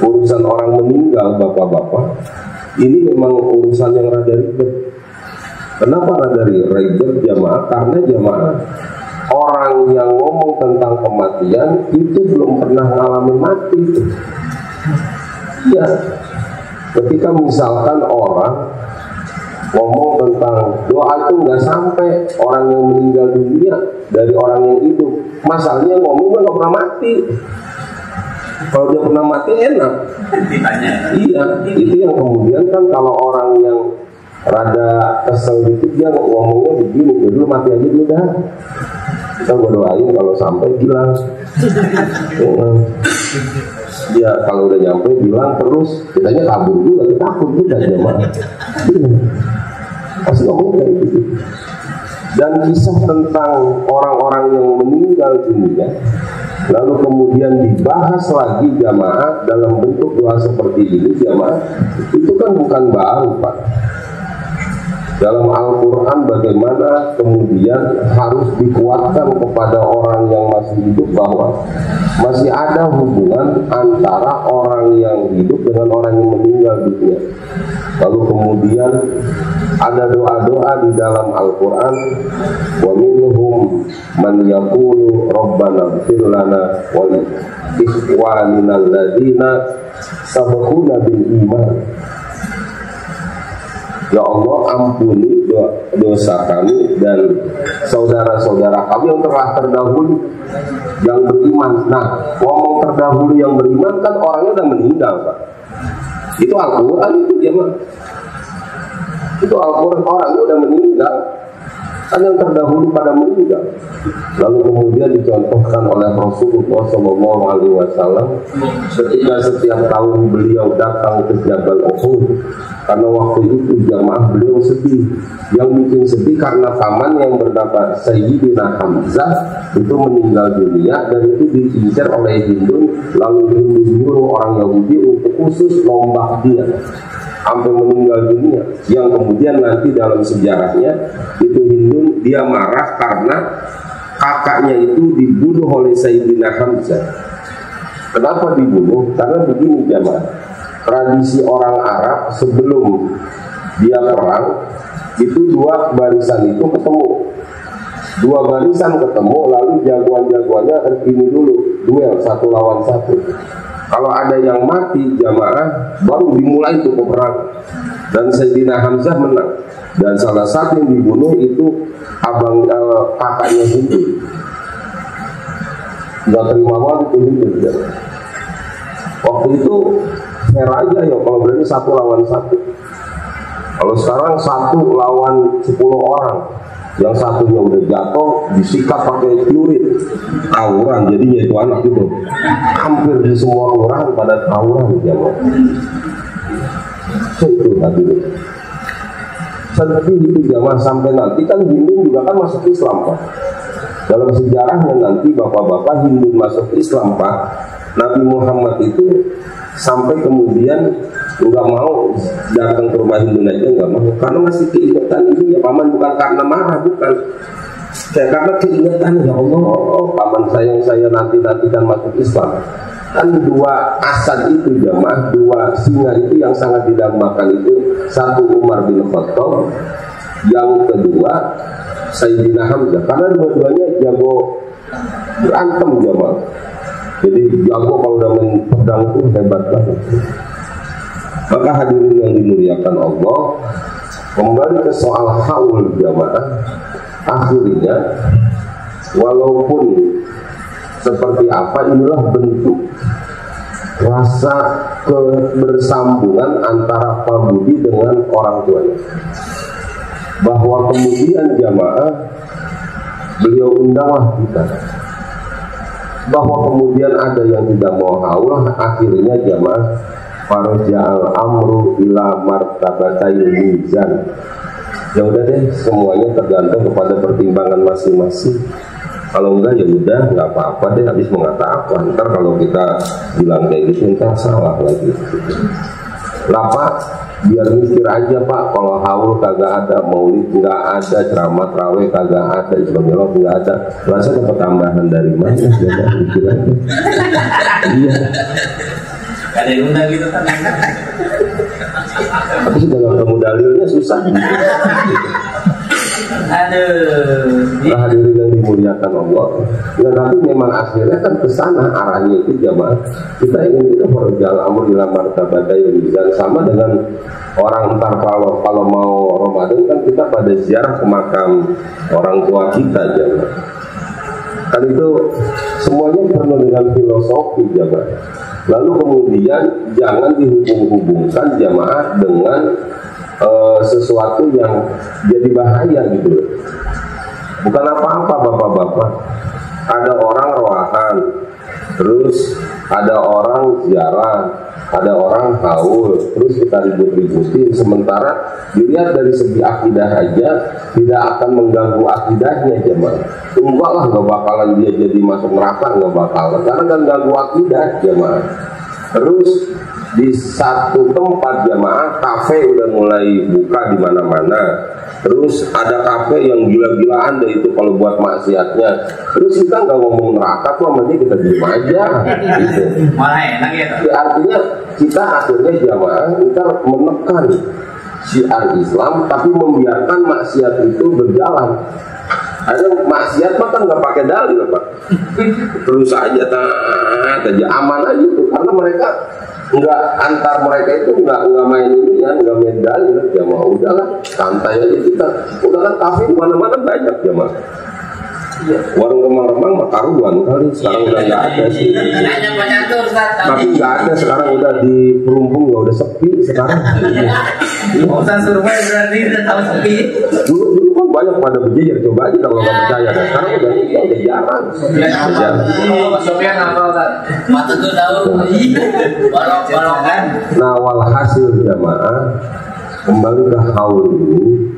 urusan orang meninggal bapak-bapak ini memang urusan yang rada ribet. Kenapa rada ribet jamaah? Karena jamaah orang yang ngomong tentang kematian itu belum pernah ngalamin mati. Ya, ketika misalkan orang ngomong tentang doa itu nggak sampai orang yang meninggal dunia dari orang yang hidup. Masalahnya ngomongnya nggak pernah mati. Kalau dia pernah mati enak. Iya, itu yang kemudian kan kalau orang yang rada kesel gitu dia ngomongnya begini, dulu mati aja dulu dah. Kita gue doain kalau sampai bilang. Ya kalau udah nyampe bilang terus, kitanya kabur juga, kita takut juga jemaah. Pasti ngomong kayak gitu. Dan kisah tentang orang-orang yang meninggal dunia lalu kemudian dibahas lagi jamaah dalam bentuk doa seperti ini jamaah, itu kan bukan baru Pak. dalam Al-Quran bagaimana kemudian harus dikuatkan kepada orang yang masih hidup bahwa masih ada hubungan antara orang yang hidup dengan orang yang meninggal dunia. Lalu kemudian ada doa-doa di dalam Al-Quran, wa minhum man yaqulu rabbana ighfir lana wa li ikhwanina alladziina sabaquna bil iman. Ya Allah, ampuni dosa kami dan saudara-saudara kami yang telah terdahulu yang beriman. Nah, ngomong terdahulu yang beriman kan orangnya udah meninggal, Pak. Itu Al-Quran itu jemaah. Itu Al-Quran, orangnya udah meninggal. Kan yang terdahulu pada meninggal. Lalu kemudian dicontohkan oleh Rasulullah SAW ketika setiap tahun beliau datang ke Jabal Uhud, karena waktu itu jamaah beliau sedih. Yang bikin sedih karena paman yang bernama Sayyidina Hamzah itu meninggal dunia, dan itu diincar oleh Hindun. Lalu Hindun menyuruh orang Yahudi untuk khusus lombak dia sampai meninggal dunia, yang kemudian nanti dalam sejarahnya itu Hindun dia marah karena kakaknya itu dibunuh oleh Sayyidina Hamzah. Kenapa dibunuh? Karena begini jamaah, tradisi orang Arab sebelum dia perang itu dua barisan itu ketemu, lalu jagoan-jagoannya ini dulu duel satu lawan satu. Kalau ada yang mati jamaah baru dimulai itu peperangan, dan Sayyidina Hamzah menang. Dan salah satu yang dibunuh itu kakaknya Hindu. Gak terima banget itu Hindu. Waktu itu fair aja ya kalau berarti 1 lawan 1. Kalau sekarang 1 lawan 10 orang, yang satunya udah jatuh disikat pakai celurit, tawuran jadinya itu anak itu. Hampir di semua kelurahan pada tawuran jamaah. Itu tadi sedih itu jamaah, sampai nanti kan Hindu juga kan masuk Islam, Pak. Dalam sejarahnya nanti bapak-bapak Hindu masuk Islam, Pak. Nabi Muhammad itu sampai kemudian nggak mau datang ke rumah Hindu aja, nggak mau, karena masih keingetan ini ya paman, bukan karena marah, bukan, karena keingetan ya Allah, paman saya nantikan masuk Islam. Kan 2 asad itu jamaah, 2 singa itu yang sangat didambakan itu, satu Umar bin Khattab, yang kedua Sayyidina Hamzah, karena dua-duanya jago berantem jamaah. Jadi jago kalau udah main pedang itu hebat banget. Maka hadirin yang dimuliakan Allah, kembali ke soal haul jamaah, akhirnya walaupun seperti apa, inilah bentuk rasa kebersambungan antara Pak Budi dengan orang tuanya. Bahwa kemudian jamaah beliau undanglah kita, bahwa kemudian ada yang tidak mau haul, akhirnya jamaah farja'al amru ila martabatayil mizan. Ya udah deh, semuanya tergantung kepada pertimbangan masing-masing. Kalau enggak ya udah, nggak apa-apa deh, habis mengata apa. Ntar kalau kita bilang kayak gitu ntar salah lagi. Lah Pak, biar mikir aja Pak, kalau haul kagak ada, maulid nggak ada, ceramah tarawih kagak ada, Islamillah nggak ada, masa dapat tambahan dari mana? Coba mikir aja. Iya. Gak ada yang undang gitu kan? Tapi sudah nggak ketemu dalilnya susah. Aduh. Nah, hadirin yang dimuliakan Allah. Ya, tapi memang akhirnya kan ke sana arahnya itu jamaah. Kita ingin itu berjalan amur ila martabatayil mizan, sama dengan orang ntar kalau mau Ramadan kan kita pada ziarah ke makam orang tua kita jamaah. Kan itu semuanya penuh dengan filosofi jamaah. Lalu kemudian jangan dihubung-hubungkan jamaah dengan sesuatu yang jadi bahaya gitu. Bukan apa-apa bapak-bapak. Ada orang roahan, terus ada orang ziarah, ada orang haul, terus kita ribut-ributin. Sementara dilihat dari segi akidah aja tidak akan mengganggu akidahnya jemaah. Enggak lah, nggak bakalan dia jadi masuk neraka, nggak bakalan, karena kan ganggu akidah jemaah. Terus di satu tempat jamaah kafe udah mulai buka di mana-mana. Terus ada kafe yang gila-gilaan deh itu kalau buat maksiatnya. Terus kita nggak ngomong neraka tuh sama dia, kita diem aja gitu. Malah enak ya. Artinya kita akhirnya jamaah kita menekan syiar Islam tapi membiarkan maksiat itu berjalan. Ada maksiat mah kan nggak pakai dalil Pak, terus aja taat aja, aman aja tuh, karena mereka nggak, antar mereka itu nggak main ini ya, nggak main dalil, ya mau udahlah santai aja kita, udah kan kafe mana-mana banyak ya mas. Warung remang-remang mah karuan kali, sekarang udah nggak ada sih. Tapi nggak ada sekarang, udah di Pelumpung ya udah sepi sekarang. Usaha survei berarti udah tahu sepi. Dulu kan banyak pada berjejer, coba aja kalau nggak percaya. Sekarang udah jarang. Mas Sofian apa kan? Mata tuh tahu. Balok-balokan. Nah, walhasil jamaah kembali ke haul ini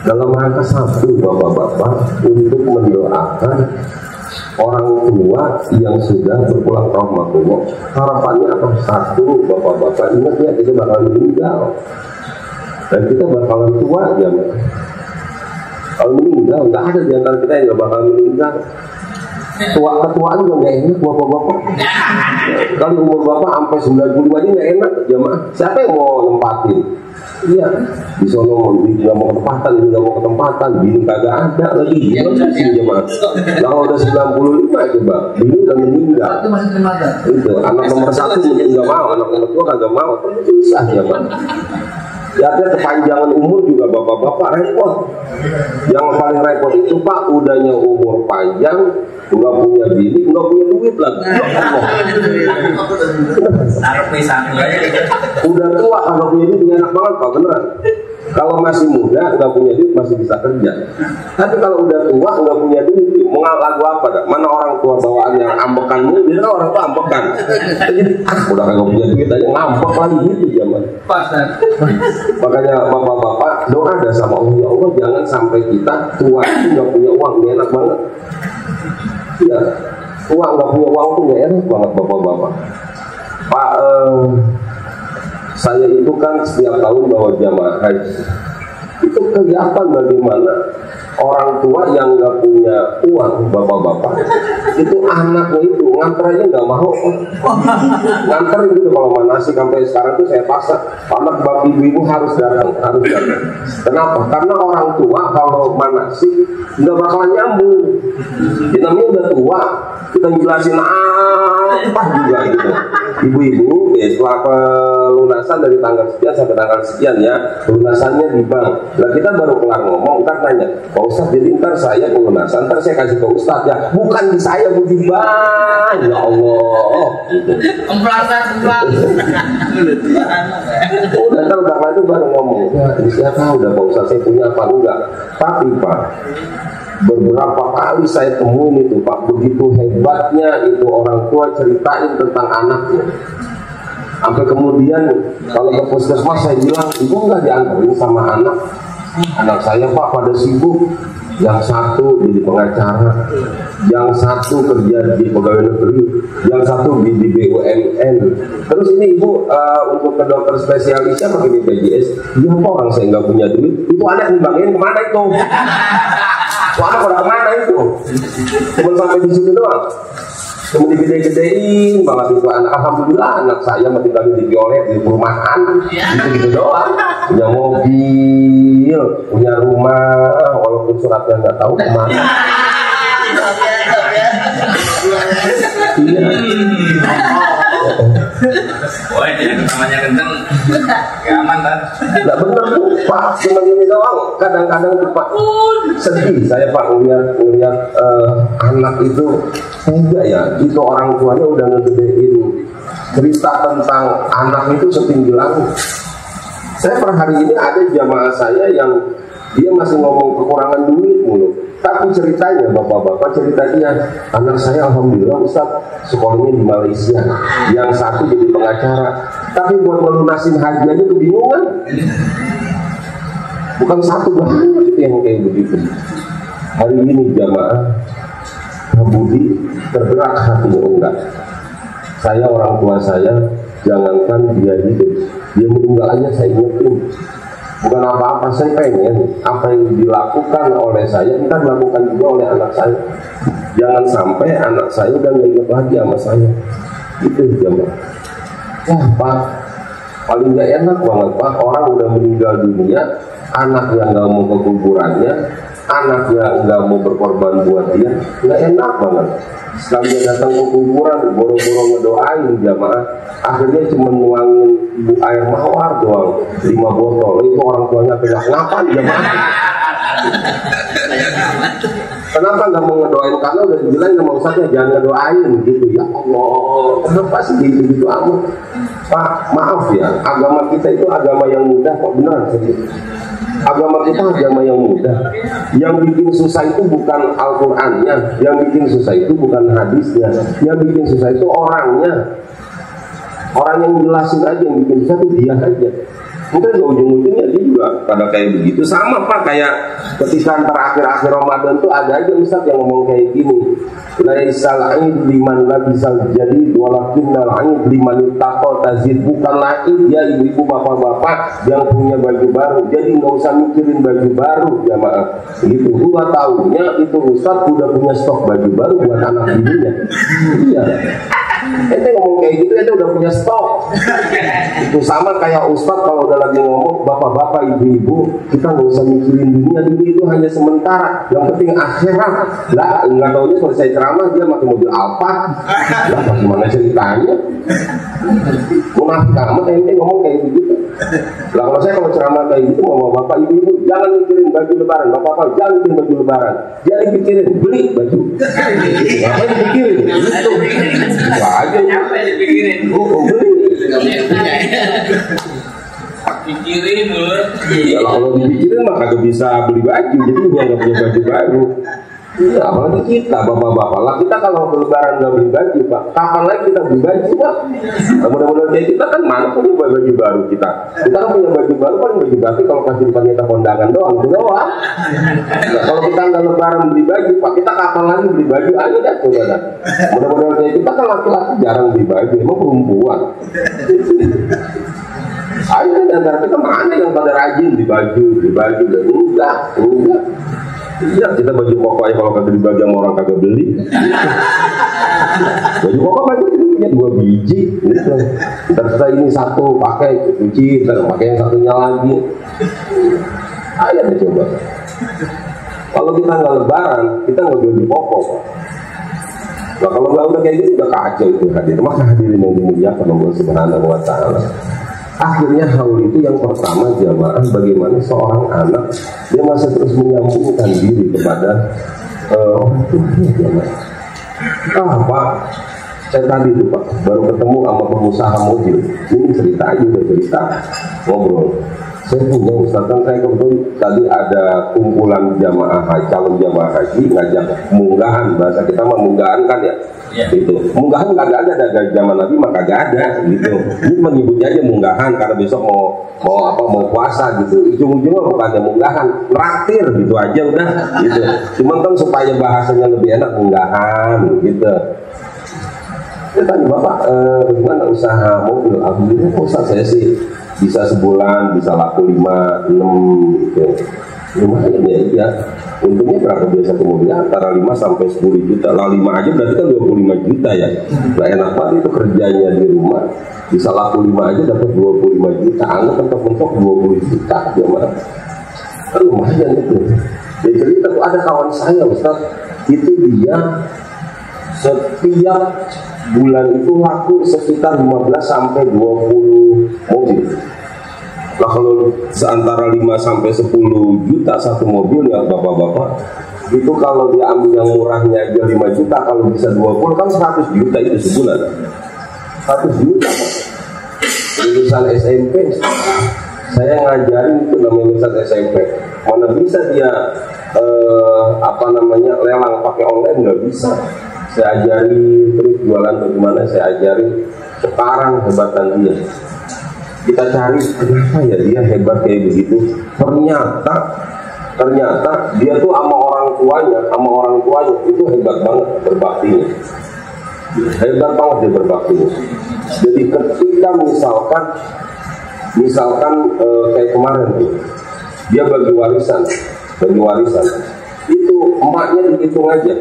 dalam rangka satu bapak-bapak untuk mendoakan orang tua yang sudah berpulang rahmatullah. Harapannya apa? Satu, bapak-bapak ingat ya, kita bakal meninggal dan kita bakalan tua aja. Kalau meninggal nggak ada di antara kita yang nggak bakal meninggal. Ketuaan juga nggak enak bapak-bapak. Kalau umur bapak sampai 95 aja nggak enak jamaah. Siapa yang mau nempatin? Iya, di sono nggak mau ketempatan, nggak mau ketempatan, bini kagak ada lagi. Gimana sih jemaah? Kalau udah 95 coba, bini udah meninggal. Itu anak nomor 1 mungkin nggak mau, anak nomor 2 kagak mau, terus susah jemaah. Ya, kepanjangan umur juga bapak-bapak repot. Yang paling repot itu Pak, udahnya umur panjang, nggak punya bini, nggak punya duit lagi. Udah tua kalau punya duit enak banget Pak, beneran. Kalau masih muda nggak punya duit masih bisa kerja. Tapi kalau udah tua nggak punya duit, mau lagu apa dah? Mana orang tua bawaan yang ambekanmu? Dia kan orang tua ambekan. Jadi udah nggak punya duit aja ngambek lagi gitu zaman. Makanya bapak-bapak doa dah sama Allah, ya Allah jangan sampai kita tua itu nggak punya uang, gak enak banget. Ya, tua nggak punya uang tuh nggak enak banget bapak-bapak. Pak, saya itu kan setiap tahun bawa jamaah haji. Itu kegiatan bagaimana orang tua yang nggak punya uang, bapak-bapak, itu anaknya itu nganter aja nggak mau. Nganter gitu kalau manasik sampai sekarang tuh saya paksa anak bapak ibu-ibu harus datang. Kenapa? Karena orang tua kalau manasik nggak bakalan nyambung. Kita namanya udah tua, kita jelasin apa juga gitu. Ibu-ibu setelah pelunasan dari tanggal sekian sampai tanggal sekian ya, pelunasannya di bank. Nah kita baru kelar ngomong, ntar nanya, Pak Ustadz, jadi ntar saya pelunasan, ntar saya kasih ke Ustadz ya, bukan di saya, bu di bank. Ya Allah. Udah ntar udah itu baru ngomong, ya siapa udah Pak Ustadz, saya punya apa enggak? Tapi Pak, beberapa kali saya temuin itu Pak, begitu hebatnya itu orang tua ceritain tentang anaknya. Sampai kemudian kalau ke puskesmas saya bilang, ibu nggak diantarin sama anak saya Pak pada sibuk. Yang satu jadi pengacara, yang satu kerja di pegawai negeri, yang satu di BUMN. Terus ini ibu untuk ke dokter spesialisnya pakai BPJS. Iya Pak, orang saya nggak punya duit. Itu anak dibagiin kemana itu? Anak pada kemana itu? Cuma sampai di situ doang. Kemudian gede-gedein banget itu anak. Alhamdulillah anak saya masih tinggal di violet di perumahan, gitu doang. Punya mobil, punya rumah, walaupun suratnya nggak tahu kemana. Iya. Wah, jadi namanya kenceng, gak aman kan? Nggak bener tuh Pak, cuma ini doang. Kadang-kadang tuh Pak sedih saya Pak ngeliat anak itu enggak ya, itu orang tuanya udah ngegedein cerita tentang anak itu setinggi langit. Saya per hari ini ada jamaah saya yang dia masih ngomong kekurangan duit mulu. Tapi ceritanya bapak-bapak cerita dia, anak saya alhamdulillah Ustaz sekolahnya di Malaysia, yang satu jadi pengacara, tapi buat melunasin haji aja kebingungan. Bukan satu, banyak itu yang kayak begitu. Hari ini jamaah Budi tergerak hatinya enggak. Saya orang tua saya jangankan dia hidup, dia meninggal aja saya ingetin. Bukan apa-apa, saya pengen apa yang dilakukan oleh saya kita dilakukan juga oleh anak saya. Jangan sampai anak saya udah nggak ingat lagi sama saya. Itu jamaah. Wah Pak, paling nggak enak banget Pak, orang udah meninggal dunia, anaknya nggak mau ke kuburannya, anaknya nggak mau berkorban buat dia, nggak enak banget. Sekali dia datang ke kuburan, boro-boro ngedoain jamaah, akhirnya cuma nuangin air mawar doang, 5 botol. Itu orang tuanya pegang ngapain jamaah? Kenapa nggak mau ngedoain? Karena udah dibilang sama ustadznya jangan ngedoain gitu. Ya Allah, kenapa sih gitu amat? Pak, maaf ya, agama kita itu agama yang mudah kok, beneran sih. Agama kita agama yang mudah. Yang bikin susah itu bukan Al-Qur'annya, yang bikin susah itu bukan hadisnya, yang bikin susah itu orangnya. Orang yang jelasin aja, yang bikin susah itu dia aja. Mungkin ujung-ujungnya dia juga pada kayak begitu. Sama Pak, kayak ketika terakhir-akhir Ramadan tuh ada aja ustadz yang ngomong kayak gini, laisal aid liman labisal jadi walakinnal aid liman ittaqa tazid. Bukanlah aid ya ibu-ibu bapak-bapak yang punya baju baru, jadi nggak usah mikirin baju baru jamaah. Gitu, gua tahunya itu ustadz udah punya stok baju baru buat anak bininya. Iya. Ente ngomong kayak gitu, ente udah punya stok. Itu sama kayak ustadz kalau udah lagi ngomong, bapak-bapak, ibu-ibu, kita nggak usah mikirin dunia, dunia itu hanya sementara. Yang penting akhirat. Lah, nggak taunya selesai ceramah dia pakai mobil Alphard. Lah, bagaimana ceritanya? Munafik amat ente ngomong kayak gitu. Lah, kalau ceramah kayak gitu, mau bapak, ibu-ibu, jangan mikirin baju lebaran. Bapak-bapak, jangan mikirin baju lebaran. Jangan mikirin beli baju. Ngapain dipikirin? Itu. Aja apa yang dipikirin? Pikirin loh. Ya kalau dipikirin mah kagak bisa beli baju, jadi dia nggak punya baju baru. Iya, apalagi kita bapak-bapak lah, kita kalau lebaran nggak beli baju Pak, kapan lagi kita beli baju Pak? Nah, mudah-mudahan kayak kita kan mana punya baju baru kita kan punya baju baru paling baju batik kalau kasih depan kita kondangan doang itu doang. Nah, kalau kita nggak lebaran beli baju Pak, kita kapan lagi beli baju? Ayo dah coba dah. Mudah-mudahan kayak kita kan laki-laki jarang beli baju, emang perempuan. Ayo kan antara kita mana yang pada rajin beli baju dan enggak. Iya, kita baju koko aja kalau kagak dibagi sama orang kagak beli. Baju koko baju itu punya 2 biji gitu. Terus ini satu pakai cuci, terus pakai yang satunya lagi. Ayo deh coba. Kalau kita nggak lebaran, kita nggak beli koko. Nah kalau nggak udah kayak gitu udah kacau itu hadir. Maka hadirin yang dimuliakan Allah Subhanahu Wa Taala. Akhirnya haul itu yang pertama jamaah, bagaimana seorang anak dia masih terus menyambungkan diri kepada orang tuanya jamaah. Pak, saya tadi tuh Pak baru ketemu sama pengusaha mobil. Ini cerita aja, udah cerita ngobrol. Saya punya ustaz kan, saya kebetulan tadi ada kumpulan jamaah calon jamaah haji ngajak munggahan, bahasa kita mah munggahan kan ya. Itu munggahan kagak ada zaman Nabi mah kagak ada gitu. Ini menyebutnya aja munggahan karena besok mau puasa gitu. Ujung-ujungnya bukannya munggahan, traktir gitu aja udah gitu. Cuman kan supaya bahasanya lebih enak munggahan gitu. Saya tanya Bapak, bagaimana usaha mobil? Alhamdulillah Ustaz, saya sih bisa sebulan bisa laku 5-6 gitu. Lumayan ya. Untungnya berapa biasa ke mobilnya? Antara 5 sampai 10 juta. Lah 5 aja berarti kan 25 juta ya. Nah enak banget itu kerjanya di rumah. Bisa laku 5 aja dapat 25 juta. Anggap mentok-mentok 20 juta aja mah. Kan lumayan itu. Jadi cerita tuh ada kawan saya Ustaz, itu dia setiap bulan itu laku sekitar 15 sampai 20 mobil. Nah kalau seantara 5 sampai 10 juta satu mobil ya bapak-bapak, itu kalau dia ambil yang murahnya aja 5 juta, kalau bisa 20 kan 100 juta itu sebulan. 100 juta lulusan SMP, saya ngajarin itu namanya lulusan SMP. Mana bisa dia lelang pakai online, nggak bisa. Saya ajari terus jualan bagaimana, saya ajari. Sekarang hebatan dia, kita cari kenapa ya dia hebat kayak begitu. Ternyata dia tuh sama orang tuanya itu hebat banget berbaktinya. Hebat banget dia berbakti. Jadi ketika misalkan kayak kemarin tuh, dia bagi warisan, itu emaknya dihitung aja.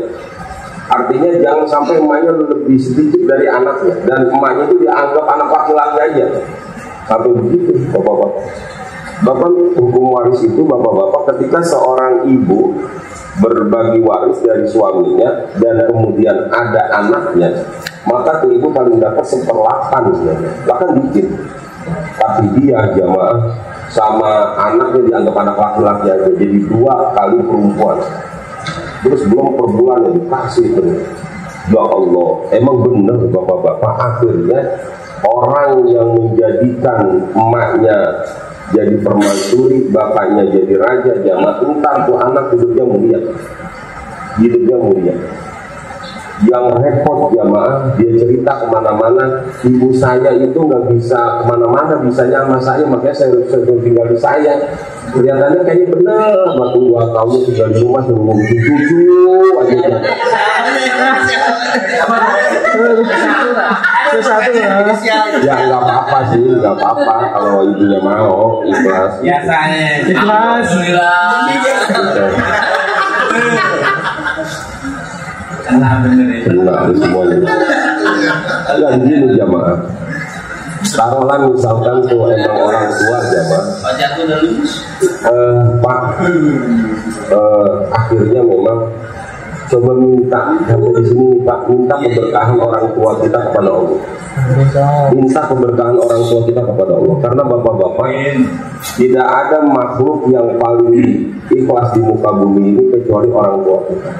Artinya jangan sampai emaknya lebih sedikit dari anaknya, dan emaknya itu dianggap anak laki-laki aja. Sampai begitu, bapak-bapak. Bapak hukum waris itu, bapak-bapak, ketika seorang ibu berbagi waris dari suaminya dan kemudian ada anaknya, maka tuh ibu paling dapat 1/8, bahkan dikit. Tapi dia jamaah sama anaknya dianggap anak laki-laki aja, jadi 2 kali perempuan. Terus belum per bulan yang dikasih itu. Ya Allah, emang benar bapak-bapak, akhirnya orang yang menjadikan emaknya jadi permaisuri, bapaknya jadi raja, jamaah, entar tuh anak hidupnya mulia. Yang repot jamaah, dia cerita kemana-mana, ibu saya itu nggak bisa kemana-mana, bisanya sama saya, makanya saya tinggal di saya. Kelihatannya kayaknya benar, waktu 2 tahun tinggal di rumah sebelum cucu aja. Ya nggak apa-apa sih, nggak apa-apa kalau ibunya mau, ikhlas. Biasanya. Ikhlas. Benar semuanya. Yang gini jamaah, taruhlah misalkan tuh emang orang tua jamaah, Pak, akhirnya memang coba minta sampai di sini Pak, minta keberkahan orang tua kita kepada Allah. Minta keberkahan orang tua kita kepada Allah. Karena bapak-bapak, tidak ada makhluk yang paling ikhlas di muka bumi ini kecuali orang tua kita.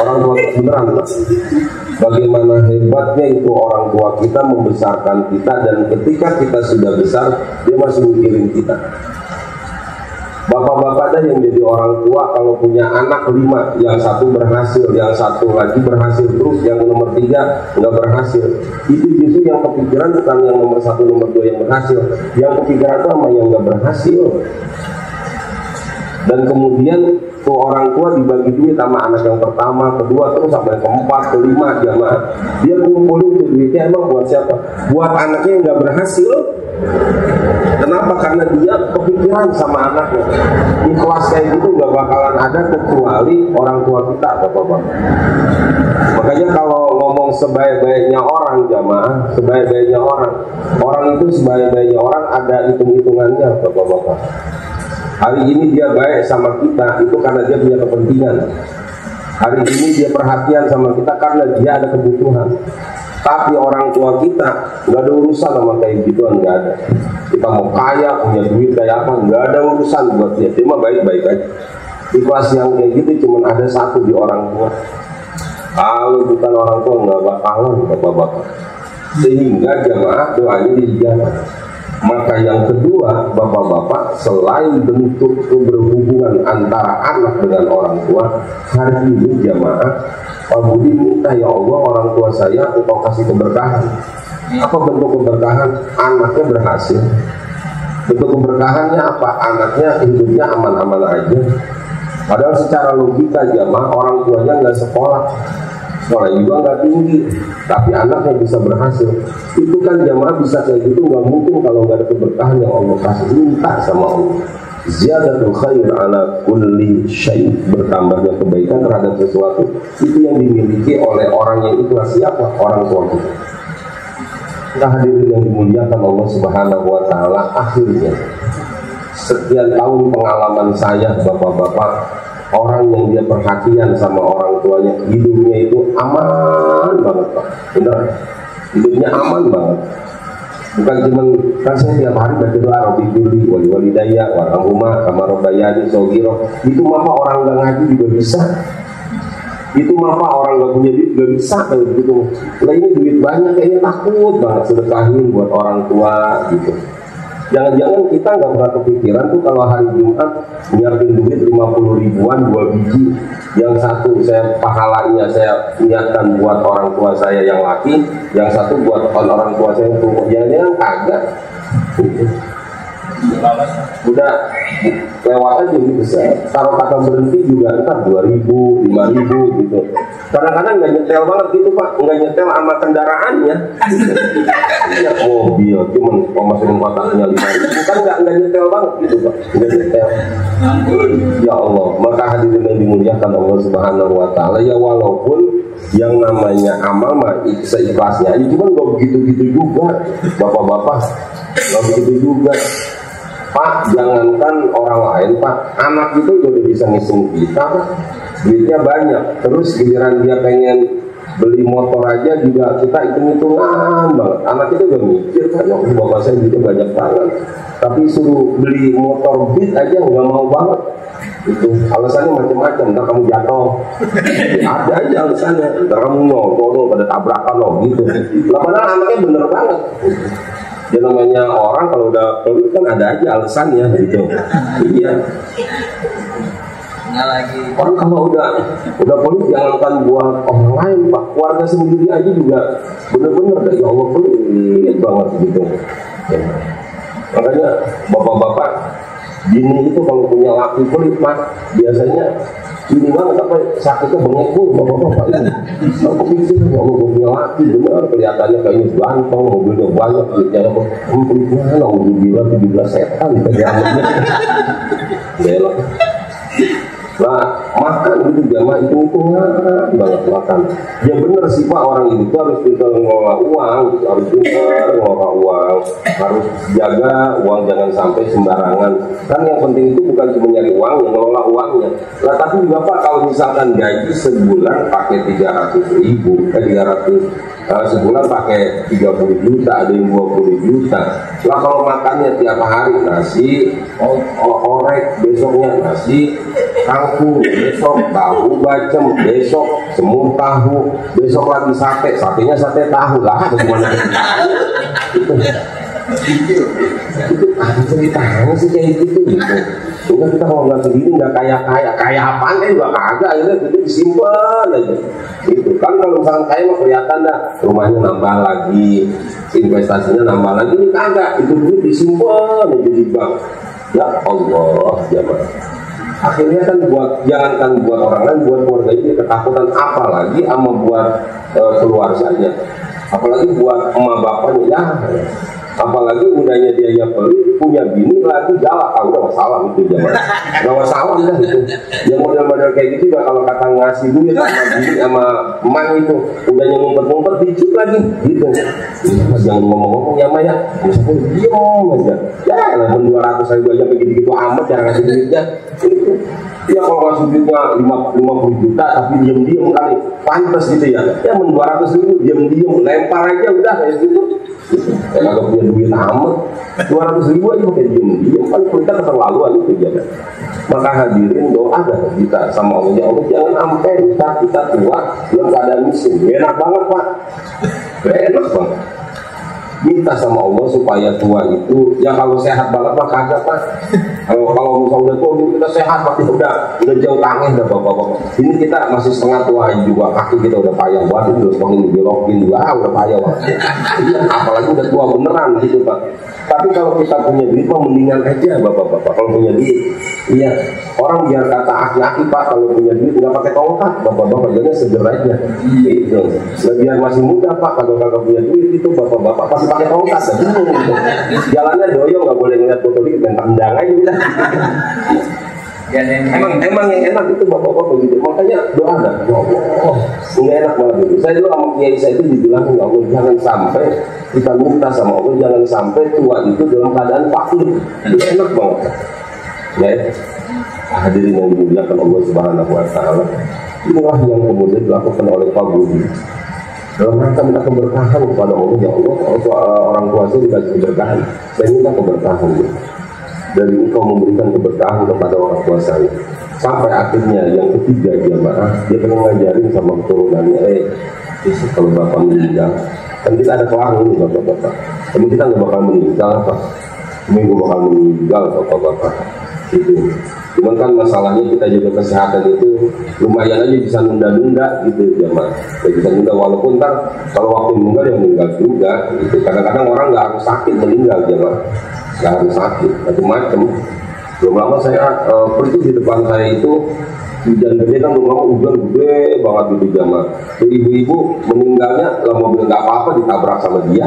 Orang tua beneran, bagaimana hebatnya itu orang tua kita membesarkan kita, dan ketika kita sudah besar dia masih mikirin kita. Bapak-bapak dah yang jadi orang tua kalau punya anak 5, yang 1 berhasil, yang 1 lagi berhasil terus, yang nomor 3 nggak berhasil. Itu justru yang kepikiran bukan yang nomor 1, nomor 2 yang berhasil, yang kepikiran itu sama yang nggak berhasil. Dan kemudian tuh orang tua dibagi duit sama anak yang pertama, kedua, terus sampai ke-4, ke-5 jamaah. Dia kumpulin tuh duitnya emang buat siapa? Buat anaknya yang nggak berhasil. Kenapa? Karena dia kepikiran sama anaknya. Ikhlas kayak gitu nggak bakalan ada kecuali orang tua kita, bapak-bapak. Makanya kalau ngomong sebaik-baiknya orang jamaah, sebaik-baiknya orang itu sebaik-baiknya orang ada hitung-hitungannya, bapak-bapak. Hari ini dia baik sama kita itu karena dia punya kepentingan. Hari ini dia perhatian sama kita karena dia ada kebutuhan. Tapi orang tua kita nggak ada urusan sama kayak gituan, nggak ada. Kita mau kaya, punya duit kayak apa, nggak ada urusan buat dia. Dia mah baik-baik aja. Ikhlas yang kayak gitu cuma ada 1 di orang tua. Kalau bukan orang tua nggak bakalan, bapak-bapak. Sehingga jamaah doanya dijawab. Maka yang kedua, bapak-bapak, selain bentuk keberhubungan antara anak dengan orang tua, hari ini jamaah, Pak Budi minta, ya Allah, orang tua saya engkau kasih keberkahan. Apa bentuk keberkahan? Anaknya berhasil. Bentuk keberkahannya apa? Anaknya hidupnya aman-aman aja. Padahal secara logika jamaah, orang tuanya nggak sekolah juga nggak tinggi, tapi anaknya bisa berhasil. Itu kan jamaah bisa kayak gitu, nggak mungkin kalau nggak ada keberkahan yang Allah kasih. Minta sama Allah, ziyadatul khair ala kulli syai', bertambahnya kebaikan terhadap sesuatu. Itu yang dimiliki oleh orang yang ikhlas. Siapa? Orang tua kita. Nah, hadirin yang dimuliakan Allah Subhanahu wa taala, akhirnya sekian tahun pengalaman saya, bapak-bapak, orang yang dia perhatian sama orang tuanya, hidupnya itu aman banget, Pak. Benar, hidupnya aman banget. Bukan cuma, kan saya tiap hari baca doa Rabbi Firli wali daya warahumah kama rabbayani shogiro. Itu mah orang nggak ngaji juga bisa. Itu mah orang nggak punya duit juga bisa kayak gitu. Nah ini duit banyak, kayaknya takut banget sedekahin buat orang tua gitu. Jangan-jangan kita nggak pernah kepikiran tuh kalau hari Jumat nyiapin duit 50 ribuan 2 biji. Yang 1 saya pahalanya saya niatkan buat orang tua saya yang laki, yang 1 buat orang tua saya yang tua. Jangan-jangan kagak. udah lewat aja gitu. Taruh kata berhenti juga ntar 2.000, 5.000 gitu. Kadang-kadang nggak nyetel banget gitu Pak, nggak nyetel sama kendaraannya. Ya mobil cuman masukin kotaknya 5.000 kan nggak nyetel banget gitu Pak, nggak nyetel. Ya Allah, maka hadirin yang dimuliakan Allah Subhanahu Wa Taala, ya walaupun yang namanya amal mah seikhlasnya, ini cuma nggak begitu-gitu juga, bapak-bapak, nggak begitu juga. Pak, jangankan orang lain Pak, anak itu udah bisa ngisung kita Pak, duitnya banyak, terus giliran dia pengen beli motor aja juga kita hitung-hitungan banget. Anak itu udah mikir kan, ya bapak saya duitnya banyak banget, tapi suruh beli motor Beat aja nggak mau banget. Itu alasannya macam-macam, ntar kamu jatuh, ada aja alasannya, ntar kamu nyolong pada tabrakan loh gitu. Padahal anaknya bener banget. Ya namanya orang kalau udah pelit kan ada aja alasannya gitu. Iya. Orang kalau udah pelit jangankan buat orang lain Pak, keluarga sendiri aja juga bener-bener dari Allah pelit banget gitu. Ya. Makanya bapak-bapak bini itu kalau punya laki pelit Pak, biasanya ini banget apa sakitnya bengekul bapak-bapak itu. Aku pikir kalau gue punya laki benar kelihatannya kayaknya ganteng, mobilnya banyak, duitnya apa? Pelitnya lah, udah bilang 17 setan kejamnya. Belok. Nah, makan gitu jamaah itu banget makan. Ya bener sih Pak, orang itu harus bisa ngelola uang, harus pintar ngelola uang, harus jaga uang jangan sampai sembarangan. Kan yang penting itu bukan cuma nyari uang, yang ngelola uangnya. Lah tapi juga Pak, kalau misalkan gaji sebulan pakai 300.000, sebulan pakai 30 juta, ada yang 20 juta. Lah kalau makannya tiap hari nasi, orek, besoknya nasi, kangkung, besok tahu bacem, besok semur tahu, besok lagi sate, satenya sate tahu lah, bagaimana itu ada ceritanya sih kayak gitu. Udah kita kalau nggak sendiri nggak kaya apaan kan juga kagak, akhirnya itu disimpan aja. Itu kan kalau misalnya kaya mah kelihatan dah, rumahnya nambah lagi, investasinya nambah lagi, ini kagak, itu duit disimpan aja di bank. Ya Allah, jamaah. Akhirnya kan jangankan buat orang lain, buat keluarga ini ketakutan, apalagi sama buat keluarganya, apalagi buat emak bapaknya ya. Apalagi udahnya dia yang pelit, punya bini lagi galak, udah masalah itu zaman. Gak masalah dah itu. Yang model-model kayak gitu juga kalau kata ngasih duit sama bini sama emak itu, udahnya ngumpet-ngumpet dikit lagi gitu. Jangan ngomong-ngomong ya Maya, misalnya diam aja. Ya lah 200.000 aja begitu-gitu amat cara ngasih duitnya. Itu. Ya kalau ngasih duitnya 50 juta tapi diam-diam kali, pantas gitu ya. Ya 200.000 diam-diam lempar aja udah kayak gitu. Ya kagak punya duit amat, 200.000 aja pakai diem-diem kan kita keterlaluan itu ya. Maka hadirin doa dah kita sama Allah, ya Allah jangan sampai kita tua dalam keadaan miskin. Enak banget Pak, enak banget. Minta sama Allah supaya tua itu, ya kalau sehat banget mah kagak Pak. Kalau misalnya udah tua kita sehat Pak, udah jauh tangan dah bapak-bapak. Ini kita masih setengah tua juga, kaki kita udah payah banget, udah semakin dibelokin juga, udah payah banget. Apalagi udah tua beneran gitu Pak. Tapi kalau kita punya duit mah mendingan aja bapak-bapak. Kalau punya duit, iya orang biar kata aki-aki Pak, kalau punya duit nggak pakai tongkat bapak-bapak, jadi seger aja. Itu. Biar masih muda Pak, kalau kagak punya duit itu bapak-bapak pasti pakai tongkat, bingung gitu. Jalannya doyong, nggak boleh ngeliat foto dikit, main tendang aja udah. Emang yang enak itu bapak-bapak begitu. Makanya doa dah, ya Allah, nggak enak banget itu. Saya dulu sama kiai saya itu dibilang, ya Allah jangan sampai kita minta sama Allah, jangan sampai tua itu dalam keadaan fakir. Itu enak banget. Ya, hadirin yang dimuliakan Allah Subhanahu Wa Taala. Inilah yang kemudian dilakukan oleh Pak Budi. Dalam rangka minta keberkahan kepada Allah, ya Allah, orang tua saya dikasih keberkahan, saya minta keberkahan dari Engkau memberikan keberkahan kepada orang tua saya. Sampai akhirnya yang ketiga jamaah, dia pernah ngajarin sama keturunannya, kalau bapak meninggal, kan kita ada kelar ini bapak-bapak, tapi kita nggak bakal meninggal apa, minggu bakal meninggal bapak-bapak. Itu. Cuman kan masalahnya kita jaga kesehatan itu lumayan aja bisa nunda-nunda gitu jamaah. Ya bisa nunda walaupun ntar kalau waktu meninggal ya meninggal juga gitu. Kadang-kadang orang nggak harus sakit meninggal jamaah. nggak harus sakit, macam-macam. Belum lama saya pergi di depan saya itu hujan gede kan, belum lama hujan gede banget gitu jamaah. Ibu-ibu meninggalnya lah, mobil nggak apa-apa ditabrak sama dia,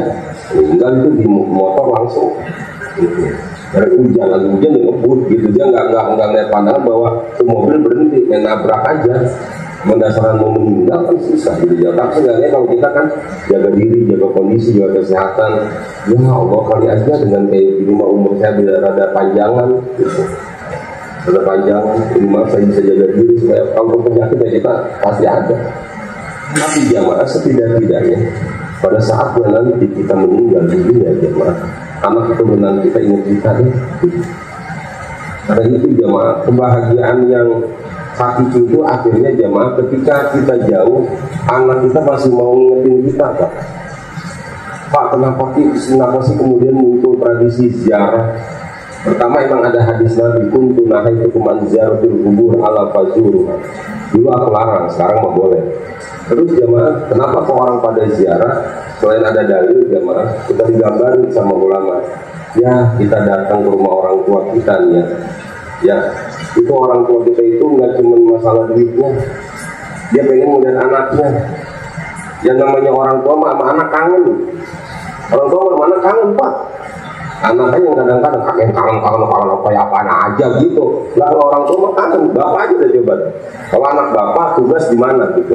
meninggal itu di motor langsung. Gitu. Karena hujan, lagi hujan dia ngebut gitu, dia nggak lihat pandangan bahwa mobil berhenti, main nabrak aja. Mendasarkan mau meninggal kan susah gitu ya. Tapi sebenarnya kalau kita kan jaga diri, jaga kondisi, jaga kesehatan, ya Allah kali aja dengan kayak gini umur saya bila rada panjangan gitu. Rada panjangan, ini saya bisa jaga diri supaya kalau penyakit ya kita pasti ada. Tapi jamaah setidak-tidaknya pada saatnya nanti kita meninggal dunia jamaah, anak keturunan kita ingat kita deh. Karena itu jamaah kebahagiaan yang hakiki itu akhirnya jamaah ketika kita jauh, anak kita masih mau ngingetin kita, Pak kenapa sih kemudian muncul tradisi ziarah? Pertama emang ada hadis Nabi, kuntu nahaitu man ziyaratul qubur ala fazuru. Dulu aku larang, sekarang mah boleh. Terus jamaah, kenapa kok orang pada ziarah? Selain ada dalil jamaah, kita digambarin sama ulama. Ya kita datang ke rumah orang tua kita nih ya, itu orang tua kita itu nggak cuma masalah duitnya, dia pengen melihat anaknya. Yang namanya orang tua sama anak kangen. Orang tua sama anak kangen Pak. Anaknya yang kadang-kadang kangen apa ya apaan aja gitu. Lah kalau orang tua mah kangen, bapak aja udah coba. Kalau anak bapak tugas di mana gitu.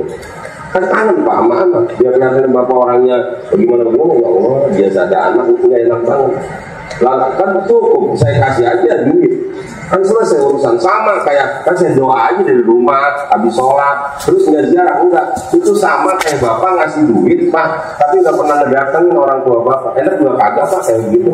Kan kangen Pak sama anak. Biar kelihatan bapak orangnya bagaimana ya Allah, biasa ada anak itu nggak enak banget. Lah kan cukup saya kasih aja duit. Kan selesai urusan. Sama kayak kan saya doa aja dari rumah habis sholat terus nggak ziarah, enggak, itu sama kayak bapak ngasih duit Pak tapi nggak pernah ngedatengin orang tua bapak, enak juga kagak Pak kayak gitu.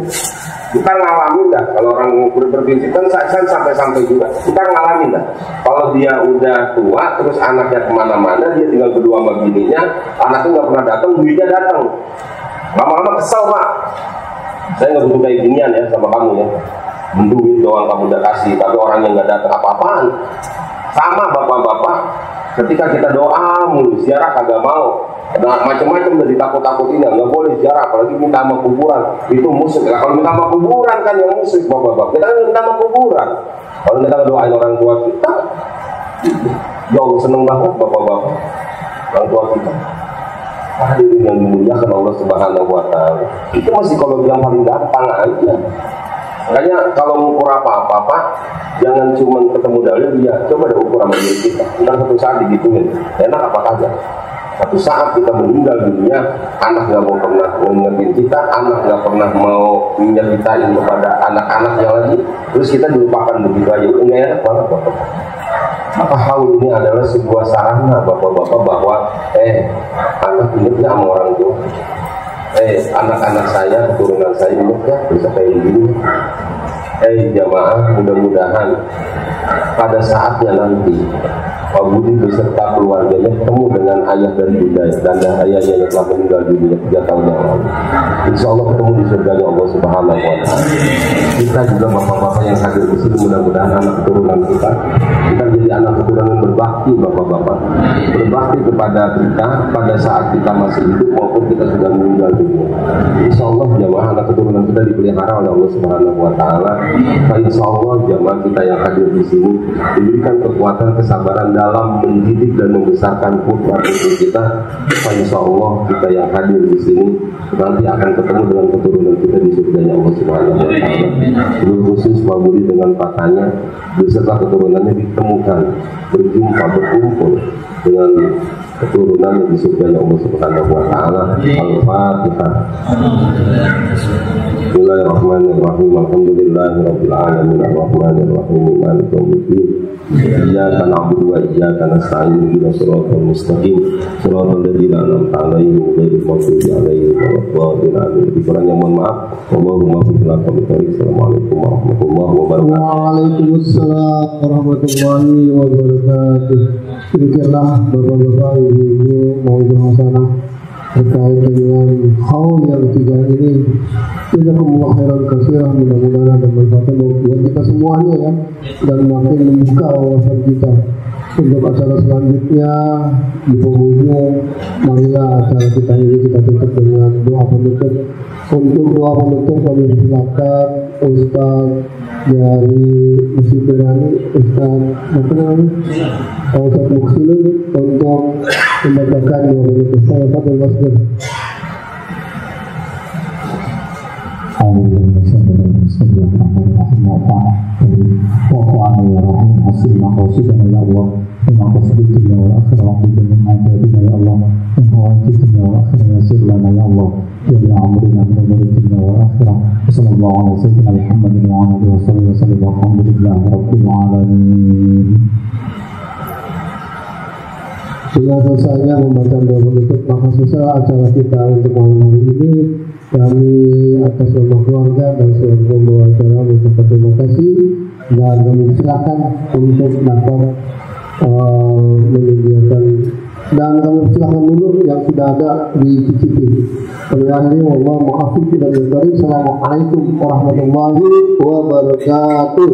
Kita ngalamin dah kalau orang berprinsip kan saya sampai juga kita ngalamin dah kalau dia udah tua terus anaknya kemana-mana dia tinggal berdua sama bininya, anaknya nggak pernah datang, duitnya datang, lama-lama kesel Pak. Saya nggak butuh kayak ginian ya sama kamu ya, duit doang kamu udah kasih tapi orang yang nggak datang apa-apaan. Sama bapak-bapak ketika kita doa mulu ziarah kagak mau, nah, macam-macam udah ditakut-takutin ya nggak boleh ziarah apalagi minta sama kuburan itu musyrik. Nah, kalau minta sama kuburan kan yang musyrik bapak-bapak, kita kan minta sama kuburan. Kalau kita doain orang tua kita jauh seneng banget bapak-bapak orang tua kita. Hadirin yang dimuliakan Allah Subhanahu wa Ta'ala, itu masih kalau yang paling gampang aja. Makanya kalau mengukur apa-apa Pak, jangan cuma ketemu dalil dia, coba deh ukur sama diri kita. Ntar satu saat digituin, enak apa kagak? Satu saat kita meninggal dunia, anak nggak mau pernah mengingetin kita, anak nggak pernah mau menyeritain kepada anak-anaknya lagi, terus kita dilupakan begitu aja, nggak enak banget Bapak. Maka hal ini adalah sebuah sarana bapak-bapak bahwa anak ingatnya sama orang tua, anak-anak saya, keturunan saya ingatnya bisa kayak gini. Jamaah, mudah-mudahan pada saatnya nanti Pak Budi beserta keluarganya ketemu dengan ayah dan bunda dan ayahnya yang telah meninggal dunia 3 tahun yang lalu. Insya Allah ketemu di surganya Allah Subhanahu wa Ta'ala. Kita juga bapak-bapak yang hadir di sini mudah-mudahan anak keturunan kita jadi anak keturunan yang berbakti bapak-bapak, berbakti kepada kita pada saat kita masih hidup maupun kita sudah meninggal dunia. Insya Allah jamaah anak keturunan kita dipelihara oleh Allah Subhanahu wa Ta'ala. Insya Allah jamaah kita yang hadir di sini diberikan kekuatan kesabaran dalam mendidik dan membesarkan putra putri kita. Insya Allah kita yang hadir di sini nanti akan ketemu dengan keturunan kita di surganya Allah Subhanahu wa Ta'ala. Terus khusus Pak Budi dengan patahnya beserta keturunannya ditemukan, berjumpa, berkumpul dengan keturunan di surganya Allah Subhanahu wa Ta'ala. Al-Fatihah. Bismillahirrahmanirrahim. Alhamdulillahirabbil alamin arrahmanir rahim maliki yaumiddin. Iyyaka na'budu wa iyyaka nasta'in ihdinas siratal mustaqim siratal ladzina an'amta 'alaihim ghairil maghdubi 'alaihim waladdallin. Dikurangnya mohon maaf. Allahumma fil akhirati. Assalamualaikum warahmatullahi wabarakatuh. Waalaikumsalam warahmatullahi wabarakatuh. Demikianlah bapak-bapak, ibu-ibu, mau berhasanah terkait dengan haul yang 3 ini. Jazakumullah khairan katsirah, mudah-mudahan ada manfaatnya buat kita semuanya ya, dan makin membuka wawasan kita. Untuk acara selanjutnya di penghujung, marilah acara kita ini kita tutup dengan doa penutup. Untuk doa penutup kami silakan Ustaz dari Musik Berani, Ustaz Muksilun untuk membacakan doa saya pada Masjid. Bismillahirrahmanirrahim. Hasilna qasidan ya Allah. Bima qasditina wal akhirah wa min ajabina ya Allah. Min hawaitina wal akhirah yasir lana ya Allah. Ya amrina min umuritina wal akhirah. Sallallahu alaihi sayyidina Muhammadin wa ala alihi wa sallam. Alhamdulillahi rabbil alamin. Dengan selesainya membaca doa penutup, maka selesai acara kita untuk malam hari ini. Kami atas nama keluarga dan seluruh pembawa acara mengucapkan terima kasih dan kami silakan untuk dapat menyediakan, dan kami silakan dulu yang sudah ada di CCTV. Terima kasih. Wallahu muwaffiq ila aqwamit. Assalamualaikum warahmatullahi wabarakatuh.